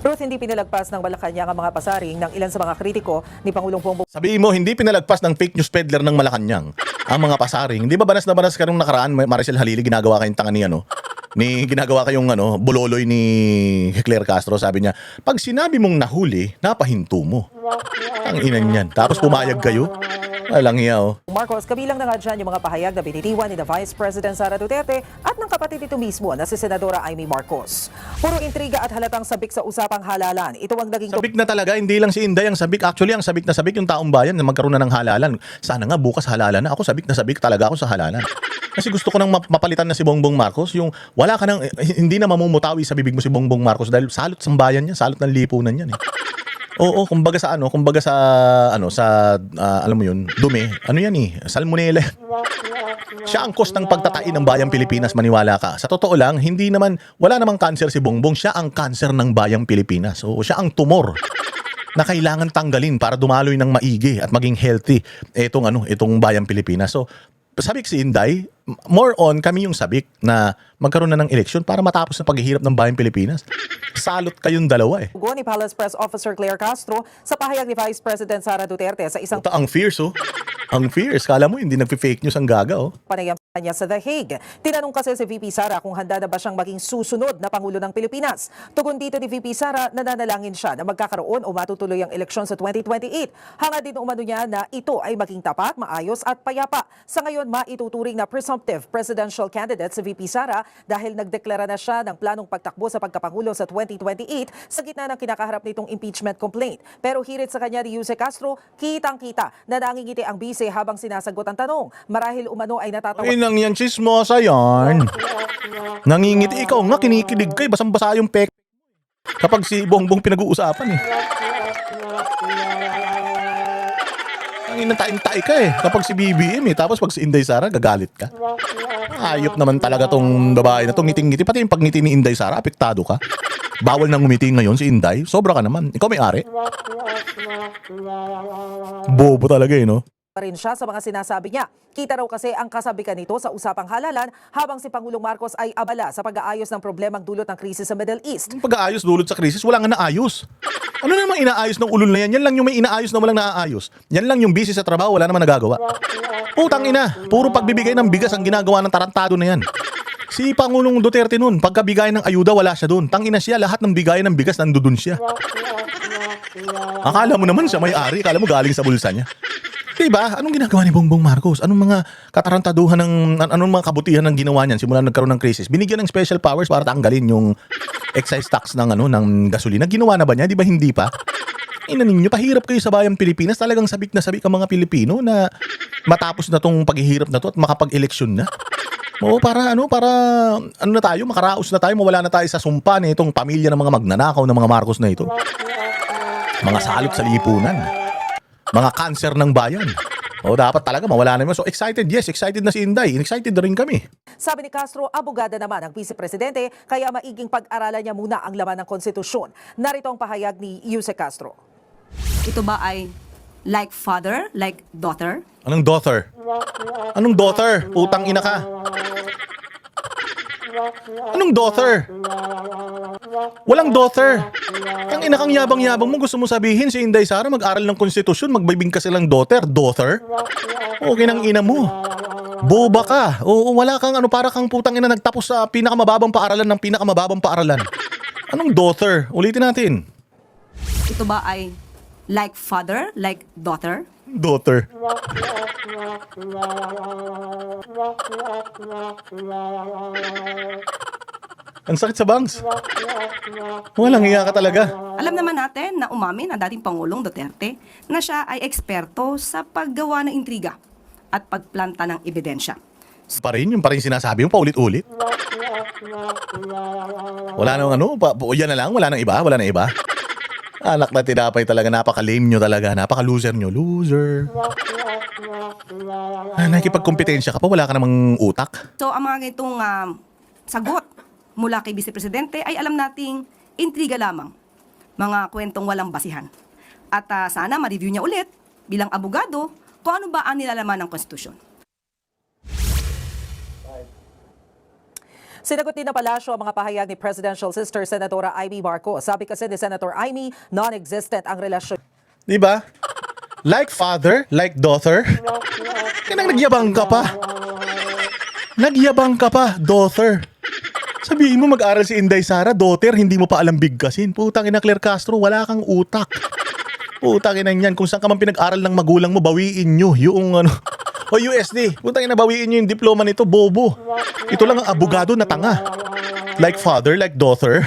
Ruth, hindi pinalagpas ng Malacanang ang mga pasaring ng ilan sa mga kritiko ni Pangulong Bongbong. Sabihin mo, hindi pinalagpas ng fake news peddler ng Malacanang ang mga pasaring. Hindi ba banas na banas ka nung nakaraan, Maricel Halili, ginagawa kayong tanga ni ginagawa kayong bololoy ni Claire Castro. Sabi niya, pag sinabi mong nahuli, napahinto mo. Ang inan yan. Tapos pumayag kayo. Walang iya Marcos, kabilang na nga dyan yung mga pahayag na binitiwan ni Vice President Sara Duterte at ng kapatid nito mismo na si Senadora Aimee Marcos. Puro intriga at halatang sabik sa usapang halalan. Ito ang naging... Sabik na talaga, hindi lang si Inday ang sabik. Actually, ang sabik na sabik yung taong bayan na magkaroon na ng halalan. Sana nga bukas halalan na. Ako sabik na sabik talaga ako sa halalan. Kasi gusto ko nang mapalitan na si Bongbong Marcos. Yung wala ka nang, hindi na mamumutawi sa bibig mo si Bongbong Marcos dahil salot sa bayan niya, salot ng lipunan yan eh. Oo, kumbaga sa alam mo yun, dumi. Ano yan eh, salmonella. Siya ang cause ng pagtatain ng bayang Pilipinas, maniwala ka. Sa totoo lang, wala namang cancer si Bongbong, siya ang cancer ng bayang Pilipinas. Oo, siya ang tumor na kailangan tanggalin para dumaloy ng maigi at maging healthy itong bayang Pilipinas. So, sabik si Inday, more on kami yung sabik na magkaroon na ng eleksyon para matapos na paghihirap ng bayang Pilipinas. Salot kayong dalawa eh. Ugo ni Palace Press Officer Claire Castro sa pahayag ni Vice President Sara Duterte sa isang Ang fierce oh. Ang fierce. Kala mo hindi nagfi-fake news ang gaga oh. panayam niya sa The Hague. Tinanong kasi si VP Sara kung handa na ba siyang maging susunod na Pangulo ng Pilipinas. Tugon dito ni VP Sara, nananalangin siya na magkakaroon o matutuloy ang eleksyon sa 2028. Hanga din umano niya na ito ay maging tapat, maayos at payapa. Sa ngayon, maituturing na presumptive presidential candidate si VP Sara dahil nagdeklara na siya ng planong pagtakbo sa pagkapangulo sa 2028 sa gitna ng kinakaharap nitong impeachment complaint. Pero hirit sa kanya ni Jose Castro, kitang-kita na nangingiti ang bise habang sinasagot ang tanong. Marahil umano ay natatawa. Nang yan chismosa yan. Nangingiti ikaw nga, kinikilig kay basang-basa yung pek. Kapag si Bongbong pinag-uusapan eh. Nanginantay ka eh. Kapag si BBM eh. Tapos pag si Inday Sara, gagalit ka. Ayop naman talaga tong babae na tong ngiting-ngiti. Pati yung pagngiti ni Inday Sara, apektado ka. Bawal nang ngumiti ngayon si Inday. Sobra ka naman. Ikaw may ari. Bobo talaga eh, no? Pa rin siya sa mga sinasabi niya. Kita raw kasi ang kasabikan nito sa usapang halalan habang si Pangulong Marcos ay abala sa pag-aayos ng problemang dulot ng krisis sa Middle East. Yung pag-aayos dulot sa krisis, wala nga naayos. Ano namang inaayos ng ulol na yan? Yan lang yung may inaayos na walang naaayos. Yan lang yung busy sa trabaho, wala naman nagagawa. Putang ina, puro pagbibigay ng bigas ang ginagawa ng tarantado na yan. Si Pangulong Duterte nun, pagkabigay ng ayuda, wala siya dun. Tangina siya, lahat ng bigay ng bigas nandudun siya. Akala mo naman siya may-ari, akala mo galing sa bulsa niya. Diba? Anong ginagawa ni Bongbong Marcos? Anong mga katarantaduhan anong mga kabutihan ng ginawa niyan simula nagkaroon ng krisis? Binigyan ng special powers para tanggalin yung excise tax ng gasolina. Ginawa na ba niya? Di ba hindi pa? Inanin niyo, pahirap kayo sa bayang Pilipinas. Talagang sabik na sabik ang mga Pilipino na matapos na tong paghihirap na to at makapag-eleksyon na. Oo, para na tayo, makaraos na tayo, mawala na tayo sa sumpa na itong pamilya ng mga magnanakaw ng mga Marcos na ito. Mga salot sa lipunan. Mga cancer ng bayan. O dapat talaga mawala na yun. So excited, yes, excited na si Inday. Excited na rin kami. Sabi ni Castro, abogada naman ang Vice Presidente kaya maiging pag-aralan niya muna ang laman ng konstitusyon. Narito ang pahayag ni Jose Castro. Ito ba ay like father, like daughter? Anong daughter? Anong daughter? Utang ina ka. Anong daughter? Walang daughter. Ang ina kang yabang-yabang mo, gusto mo sabihin si Inday Sara mag-aral ng konstitusyon, magbibing ka silang daughter? Okay nang ina mo. Boba ka. Oo, wala kang para kang putang ina nagtapos sa pinakamababang paaralan ng pinakamababang paaralan. Anong daughter? Ulitin natin. Ito ba ay like father, like daughter? Daughter. Ang sakit sa bangs. Walang hiya ka talaga. Alam naman natin na umamin ang dating Pangulong Duterte na siya ay eksperto sa paggawa ng intriga at pagplanta ng ebidensya. Yung pa rin sinasabi mo paulit-ulit. Wala nang yan na lang, wala nang iba. Anak na tinapay talaga, napaka-lame nyo talaga, napaka-loser nyo. Loser. Nakikipagkompetensya ka pa, wala ka namang utak. So ang mga ganitong sagot mula kay Vice Presidente ay alam nating intriga lamang. Mga kwentong walang basihan. At sana ma-review niya ulit bilang abogado kung ano ba ang nilalaman ng konstitusyon. Sinagot din na palasyo ang mga pahayag ni Presidential Sister Senatora Amy Marcos. Sabi kasi ni Senator Amy, non-existent ang relasyon. Diba? Like father, like daughter. Kinang nagyabang ka pa. Nagyabang ka pa, daughter. Sabihin mo mag-aral si Inday Sara, daughter, hindi mo pa alam bigkasin. Putang ina Claire Castro, wala kang utak. Putang ina yan, kung saan ka man pinag-aral ng magulang mo, bawiin nyo yung o USD. Putang ina, bawiin nyo yung diploma nito, bobo. Ito lang ang abogado na tanga. Like father, like daughter.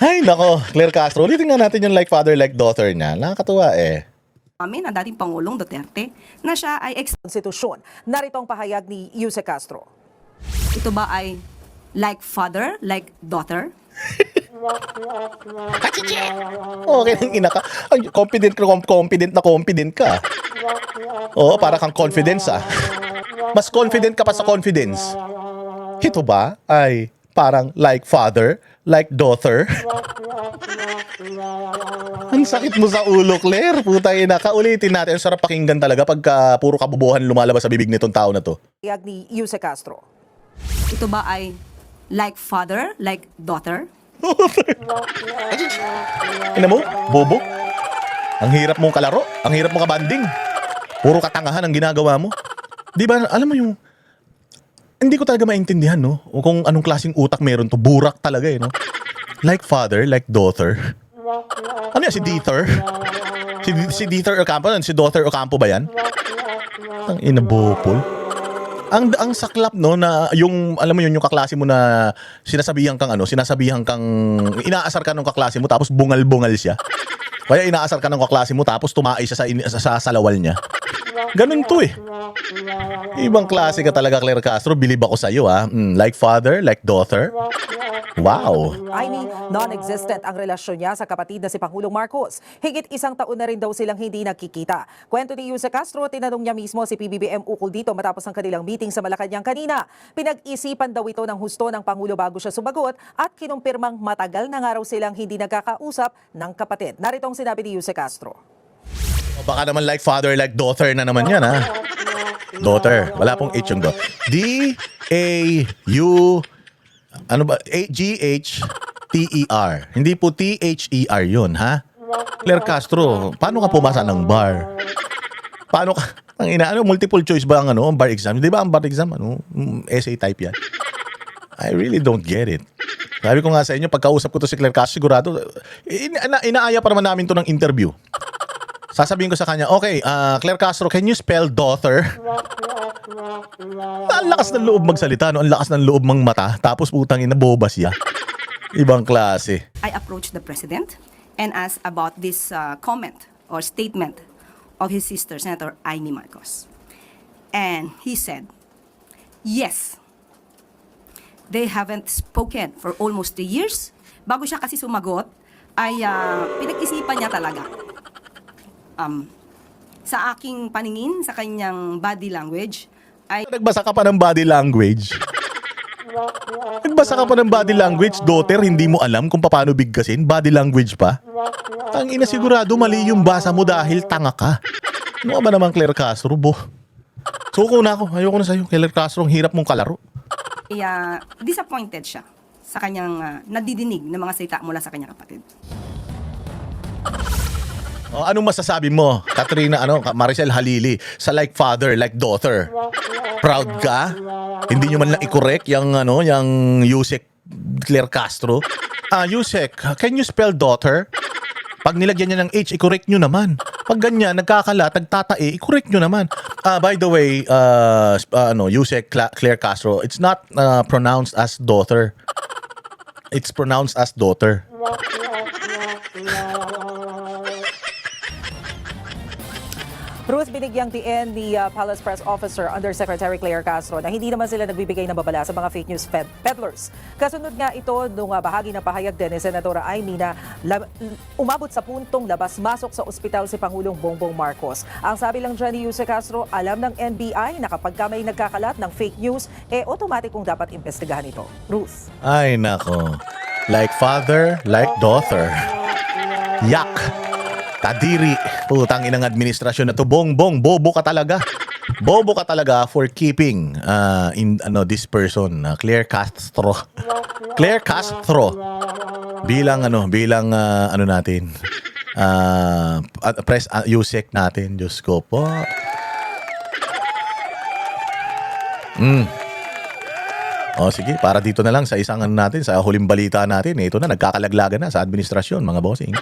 Ay, nako, Claire Castro, ulitin nga natin yung like father, like daughter niya. Nakakatuwa eh. Amin ang dating Pangulong Duterte na siya ay konstitusyon. Narito ang pahayag ni Jose Castro. Ito ba ay like father, like daughter? Kachiche! Okay nang ina ka. Ay, confident ka. Oo, para kang confidence ah. Mas confident ka pa sa confidence. Ito ba ay parang like father, like daughter? Ang sakit mo sa ulo, Claire. Putang ina ka. Ulitin natin. Ang sarap pakinggan talaga pagka puro kabubuhan lumalabas sa bibig nitong tao na to. Iyag ni Yuse Castro. Ito ba ay like father, like daughter? Ina mo, bobo. Ang hirap mong kalaro. Ang hirap mong kabanding. Puro katangahan ang ginagawa mo. Di ba, alam mo yung... Hindi ko talaga maintindihan, no? O kung anong klaseng utak meron to. Burak talaga, eh, no? Like father, like daughter. Ano yan, si Dieter? Si Dieter Ocampo, si daughter Ocampo ba yan? Ang inabopol. Ang saklap, no, na yung, alam mo yun, yung kaklase mo na sinasabihan kang inaasar ka ng kaklase mo tapos bungal-bungal siya. Kaya inaasar ka ng kaklase mo tapos tumai siya sa salawal niya. Ganun to eh. Ibang klase ka talaga, Claire Castro. Bilib ako sa'yo, ha. Like father, like daughter. Wow. I mean, non-existent ang relasyon niya sa kapatid na si Pangulong Marcos. Higit 1 taon na rin daw silang hindi nagkikita. Kwento ni Yuse Castro, tinanong niya mismo si PBBM ukol dito matapos ang kanilang meeting sa Malacanang kanina. Pinag-isipan daw ito ng husto ng Pangulo bago siya sumagot at kinumpirmang matagal na nga raw silang hindi nagkakausap ng kapatid. Narito ang sinabi ni Yuse Castro. O baka naman like father, like daughter na naman yan, ha? Daughter. Wala pong H yung do. D-A-U... Ano ba? G-H-T-E-R. Hindi po T-H-E-R yun, ha? Claire Castro, paano ka pumasa ng bar? Paano ka... multiple choice ba ang bar exam? Di ba ang bar exam? Essay type yan. I really don't get it. Sabi ko nga sa inyo, pagkausap ko to si Claire Castro, sigurado, inaaya pa naman namin to ng interview. Sasabihin ko sa kanya, okay, Claire Castro, can you spell daughter? Ang lakas ng loob magsalita, no? Ang lakas ng loob mang mata, tapos putang ina, boba siya. Ibang klase. I approached the president and asked about this comment or statement of his sister, Senator Amy Marcos. And he said, yes, they haven't spoken for almost 2 years. Bago siya kasi sumagot, ay pinag-isipan niya talaga. Sa aking paningin, sa kanyang body language, ay... Nagbasa ka pa ng body language? Nagbasa ka pa ng body language, daughter, hindi mo alam kung paano bigkasin? Body language pa? Ang ina, sigurado mali yung basa mo dahil tanga ka. Ano ba naman, Claire Castro, bo? Suko na ako, ayoko na sa'yo. Claire Castro, ang hirap mong kalaro. Disappointed siya sa kanyang nadidinig ng mga salita mula sa kanyang kapatid. Anong masasabi mo, Katrina, Maricel Halili, sa like father, like daughter? Proud ka? Hindi nyo man lang i-correct yung Yusek Claire Castro? Yusek, can you spell daughter? Pag nilagyan niya ng H, i-correct nyo naman. Pag ganyan, nagkakalat, nagtatae, i-correct nyo naman. By the way, Yusek Claire Castro, it's not pronounced as daughter. It's pronounced as daughter. Ruth, binigyang diin ni Palace Press Officer Undersecretary Claire Castro na hindi naman sila nagbibigay ng babala sa mga fake news peddlers. Kasunod nga ito nung bahagi ng pahayag din ni Senadora Amy na umabot sa puntong labas-masok sa ospital si Pangulong Bongbong Marcos. Ang sabi lang dyan ni Yuse Castro, alam ng NBI na kapag may nagkakalat ng fake news, otomatikong dapat imbestigahan ito. Ruth. Ay, nako. Like father, like daughter. Yak. Kadiri, putang inang administrasyon na to. Bongbong, bobo ka talaga. Bobo ka talaga for keeping this person, Claire Castro. Claire Castro bilang natin. Press Yusek natin, Diyos ko po. Sige, para dito na lang sa isang sa huling balita natin. Ito na, nagkakalaglagan na sa administrasyon, mga bossing.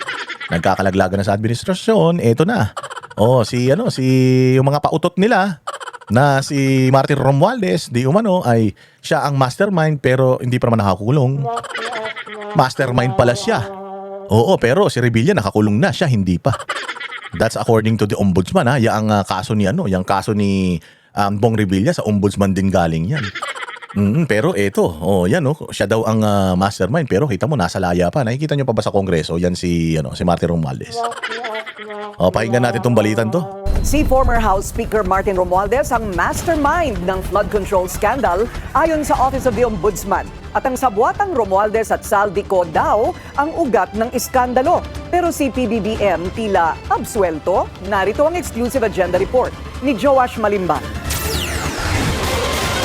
Nagkakalaglagan na sa administrasyon, ito na. Yung mga pautot nila na si Martin Romualdez, di umano, ay siya ang mastermind pero hindi pa naman nakakulong. Mastermind pala siya. Oo, pero si Revilla nakakulong na, siya hindi pa. That's according to the ombudsman, ha. Yung kaso ni Bong Revilla sa ombudsman din galing yan. Pero eto, yan siya daw ang mastermind pero kita mo nasa laya pa. Nakikita niyo pa ba sa Kongreso yan si Martin Romualdez? Pakinggan natin tong balitan to. Si former House Speaker Martin Romualdez ang mastermind ng flood control scandal ayon sa Office of the Ombudsman. At ang sabwatang Romualdez at Saldico daw ang ugat ng iskandalo. Pero si PBBM tila absuelto. Narito ang exclusive agenda report ni Joash Malimban.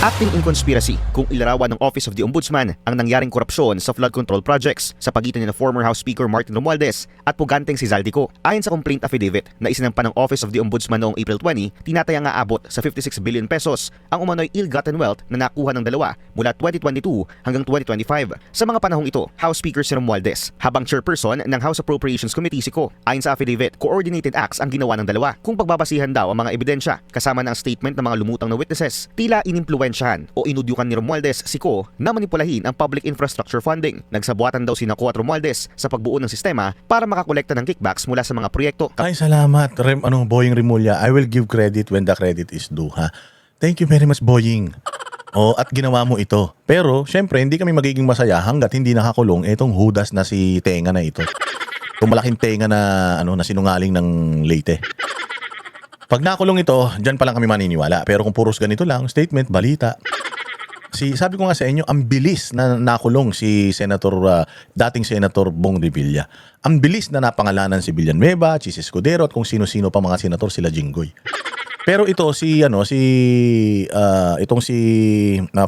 Acting in conspiracy kung ilarawan ng Office of the Ombudsman ang nangyaring korupsyon sa flood control projects sa pagitan ni former House Speaker Martin Romualdez at puganteng si Zaldico. Ayon sa complaint affidavit na isinampa ng Office of the Ombudsman noong April 20, tinatayang aabot sa 56 billion pesos ang umano'y ill-gotten wealth na nakuha ng dalawa mula 2022 hanggang 2025. Sa mga panahong ito, House Speaker si Romualdez, habang chairperson ng House Appropriations Committee si Ko. Ayon sa affidavit, coordinated acts ang ginawa ng dalawa. Kung pagbabasihan daw ang mga ebidensya kasama ng statement ng mga lumutang na witnesses, tila inimpluwensyahan o inudyukan ni Romualdez si Ko na manipulahin ang public infrastructure funding. Nagsabuatan daw sina Ko at Romualdez sa pagbuo ng sistema para makakolekta ng kickbacks mula sa mga proyekto. Ay, salamat. Boying Rimulya. I will give credit when the credit is due, ha? Thank you very much, Boying. At ginawa mo ito. Pero, syempre, hindi kami magiging masaya hanggat hindi nakakulong itong hudas na si Tenga na ito. Itong malaking tenga na, na sinungaling ng Leyte. Pag nakulong ito, dyan pa lang kami maniniwala. Pero kung puros ganito lang, statement, balita. Sabi ko nga sa inyo, ang bilis na nakulong si dating Senator Bong Revilla. Ang bilis na napangalanan si Villanueva, Chis Escudero at kung sino-sino pa mga senator sila Jinggoy. Pero ito itong si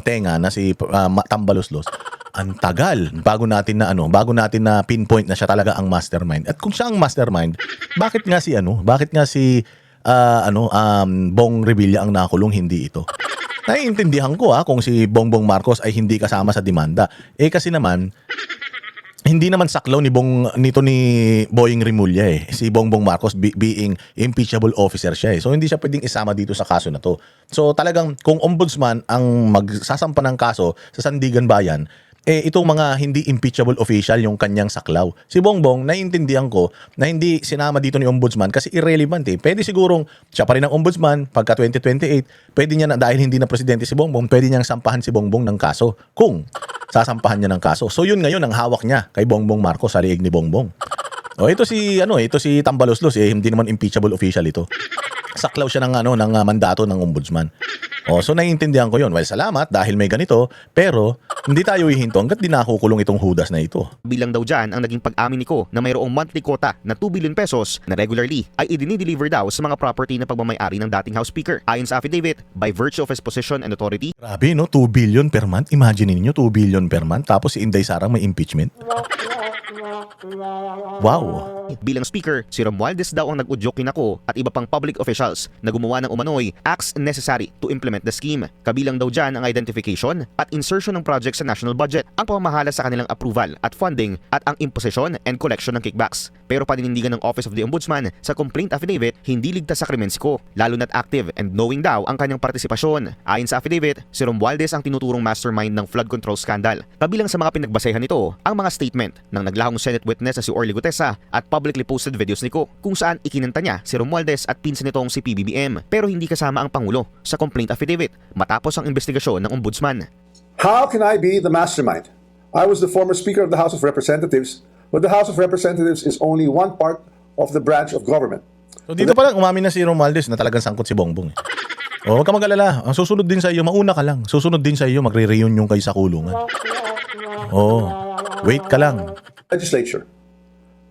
Tenga na si Tambaloslos. Ang tagal bago natin na pinpoint na siya talaga ang mastermind. At kung siya ang mastermind, bakit nga si Bong Revilla ang nakulong, hindi ito? Naiintindihan ko kung si Bongbong Marcos ay hindi kasama sa demanda. Kasi naman, hindi naman saklaw ni Boying Rimulya Si Bongbong Marcos being impeachable officer siya So hindi siya pwedeng isama dito sa kaso na to. So talagang kung ombudsman ang magsasampa ng kaso sa Sandigan Bayan, itong mga hindi impeachable official yung kanyang saklaw. Si Bongbong, naiintindihan ko na hindi sinama dito ni Ombudsman kasi irrelevant Pwede sigurong siya pa rin ang Ombudsman pagka 2028. Pwede niya na, dahil hindi na presidente si Bongbong, pwede niyang sampahan si Bongbong ng kaso kung sasampahan niya ng kaso. So yun ngayon ang hawak niya kay Bongbong Marcos sa liig ni Bongbong. Ito si Tambaloslos hindi naman impeachable official ito. Saklaw siya ng mandato ng ombudsman. So naiintindihan ko 'yon. Well, salamat dahil may ganito, pero hindi tayo hihinto hangga't di nakukulong itong hudas na ito. Bilang daw dyan ang naging pag-amin ni Ko na mayroong monthly quota na 2 billion pesos na regularly ay idinideliver daw sa mga property na pagmamayari ng dating House Speaker. Ayon sa affidavit, by virtue of his position and authority. Grabe 2 billion per month. Imagine niyo 2 billion per month tapos si Inday Sara may impeachment. Wow. Bilang speaker, si Romualdez daw ang nag-udyok kina Ko at iba pang public officials na gumawa ng umano'y acts necessary to implement the scheme. Kabilang daw dyan ang identification at insertion ng project sa national budget, ang pamamahala sa kanilang approval at funding at ang imposition and collection ng kickbacks. Pero paninindigan ng Office of the Ombudsman sa complaint affidavit, hindi ligtas sa krimen si Ko, lalo na't active and knowing daw ang kanyang partisipasyon. Ayon sa affidavit, si Romualdez ang tinuturong mastermind ng flood control scandal. Kabilang sa mga pinagbasehan nito, ang mga statement ng naglahong Senate witness na si Orly Gutesa at publicly posted videos ni Ko kung saan ikinanta niya si Romualdez at pinsan nitong si PBBM pero hindi kasama ang Pangulo sa complaint affidavit matapos ang investigasyon ng Ombudsman. How can I be the mastermind? I was the former Speaker of the House of Representatives, but the House of Representatives is only one part of the branch of government. So dito pa lang umamin na si Romualdez na talagang sangkot si Bongbong. Huwag ka mag-alala. Ang susunod din sa iyo, mauna ka lang. Susunod din sa iyo, magre-reunion kayo sa kulungan. Wait ka lang. Legislature.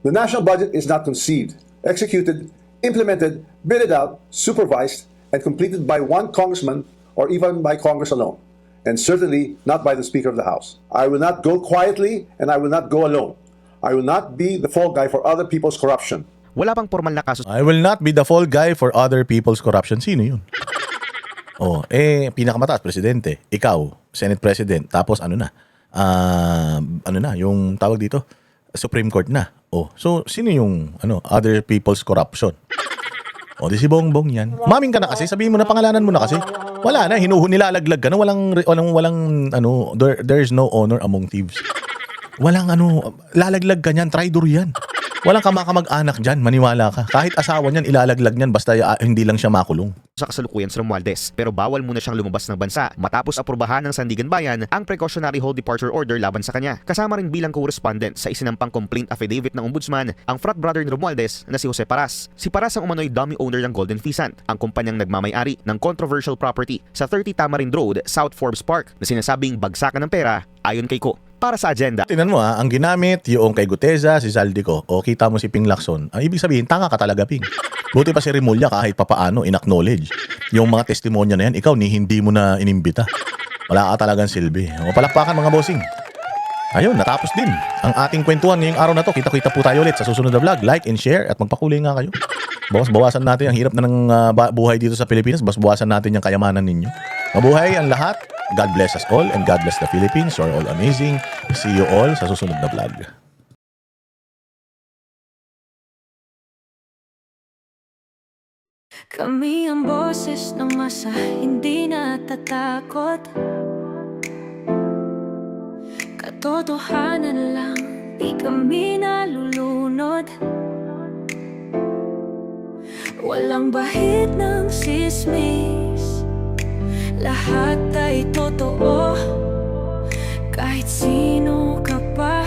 The national budget is not conceived, executed, implemented, bidded out, supervised, and completed by one congressman or even by Congress alone, and certainly not by the Speaker of the House. I will not go quietly and I will not go alone. I will not be the fall guy for other people's corruption. Wala pang formal na kaso. I will not be the fall guy for other people's corruption. Sino yun? Pinakamataas, presidente. Ikaw, Senate President. Tapos yung tawag dito? Supreme Court na. So sino yung other people's corruption? Di si Bongbong yan. Maming ka na kasi, sabihin mo na pangalanan mo na kasi. Wala na, nilalaglag ka na, there's no honor among thieves. Lalaglag ka niyan, traitor yan. Walang kamakamag-anak dyan, maniwala ka. Kahit asawa niyan, ilalaglag niyan basta hindi lang siya makulong. Sa kasalukuyan sa Romualdez, pero bawal muna siyang lumabas ng bansa matapos aprubahan ng Sandigan Bayan ang precautionary hold departure order laban sa kanya. Kasama rin bilang correspondent sa isinampang complaint affidavit ng ombudsman ang frat brother ni Romualdez na si Jose Paras. Si Paras ang umano'y dummy owner ng Golden Pheasant, ang kumpanyang nagmamay-ari ng controversial property sa 30 Tamarind Road, South Forbes Park na sinasabing bagsakan ng pera ayon kay Ko. Para sa agenda. Tingnan mo ang ginamit yung kay Guteza, si Zaldico, o kita mo si Ping Lacson. Ang ibig sabihin, tanga ka talaga, Ping. Buti pa si Remulla kahit papaano in-acknowledge. Yung mga testimonya na yan, ikaw hindi mo na inimbita. Wala ka talagang silbi. O palakpakan mga bossing. Ayun, natapos din ang ating kwentuhan ngayong araw na to. Kita-kita po tayo ulit sa susunod na vlog. Like and share at magpakulay nga kayo. Bawasan natin ang hirap na ng buhay dito sa Pilipinas. Bawasan natin yung kayamanan ninyo. Mabuhay ang lahat. God bless us all and God bless the Philippines. You are all amazing. See you all sa susunod na vlog. Kami ang boses ng masa, hindi natatakot. Katotohanan lang, di kami nalulunod. Walang bahid ng sismis, lahat ay totoo. Kahit sino ka pa,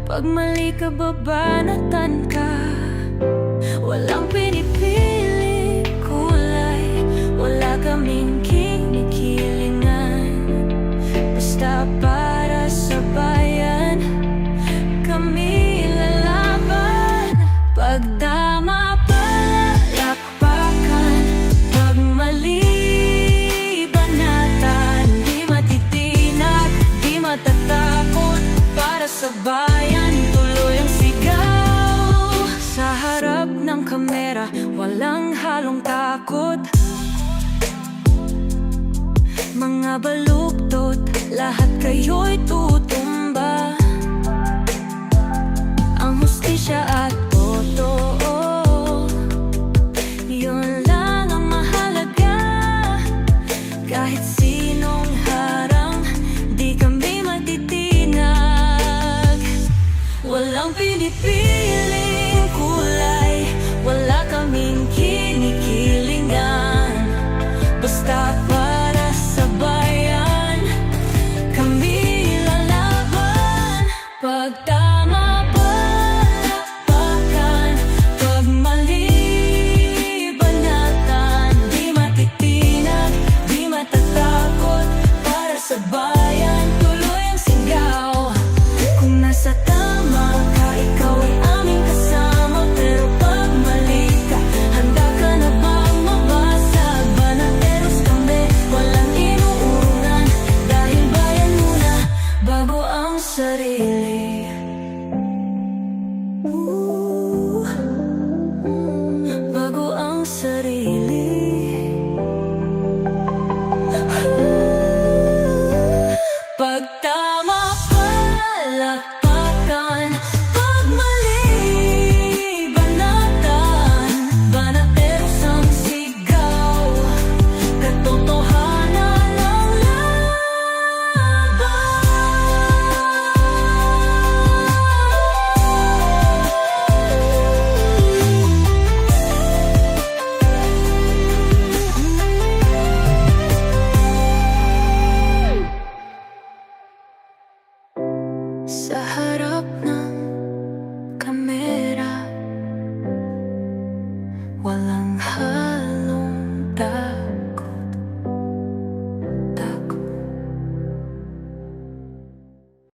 pag mali ka babanatan ka. Walang pinipili kulay, wala kaming kinikilingan. Basta para sa bayan, kami lalaban. Pag tama palakpakan, pag mali matatakot. Para sa bayan, tuloy ang sigaw. Sa harap ng kamera, walang halong takot. Mga baluktot, lahat kayo'y tutumba. Ang hustisya at totoo, yun lang ang mahalaga. Kahit sinong harang, di kami matitinag. Walang pinipiling kulay, wala kaming kinikilingan. Basta para sa bayan, kami lalaban. Pag tama palakpakan, pag mali banatan. Di matitinag, di matatakot. Para sa bayan, tuloy ang sigaw. Kung nasa tama ka, ikaw ay aming kasama. Pero pag mali ka, handa ka na bang mabasag? Banateros kami, walang inuurungan. Dahil bayan muna, bago ang sarili. Bago ang sarili. Pag tama palakpakan, pag mali banatan. Banateros ang sigaw, katotohanan ang laban. Sa harap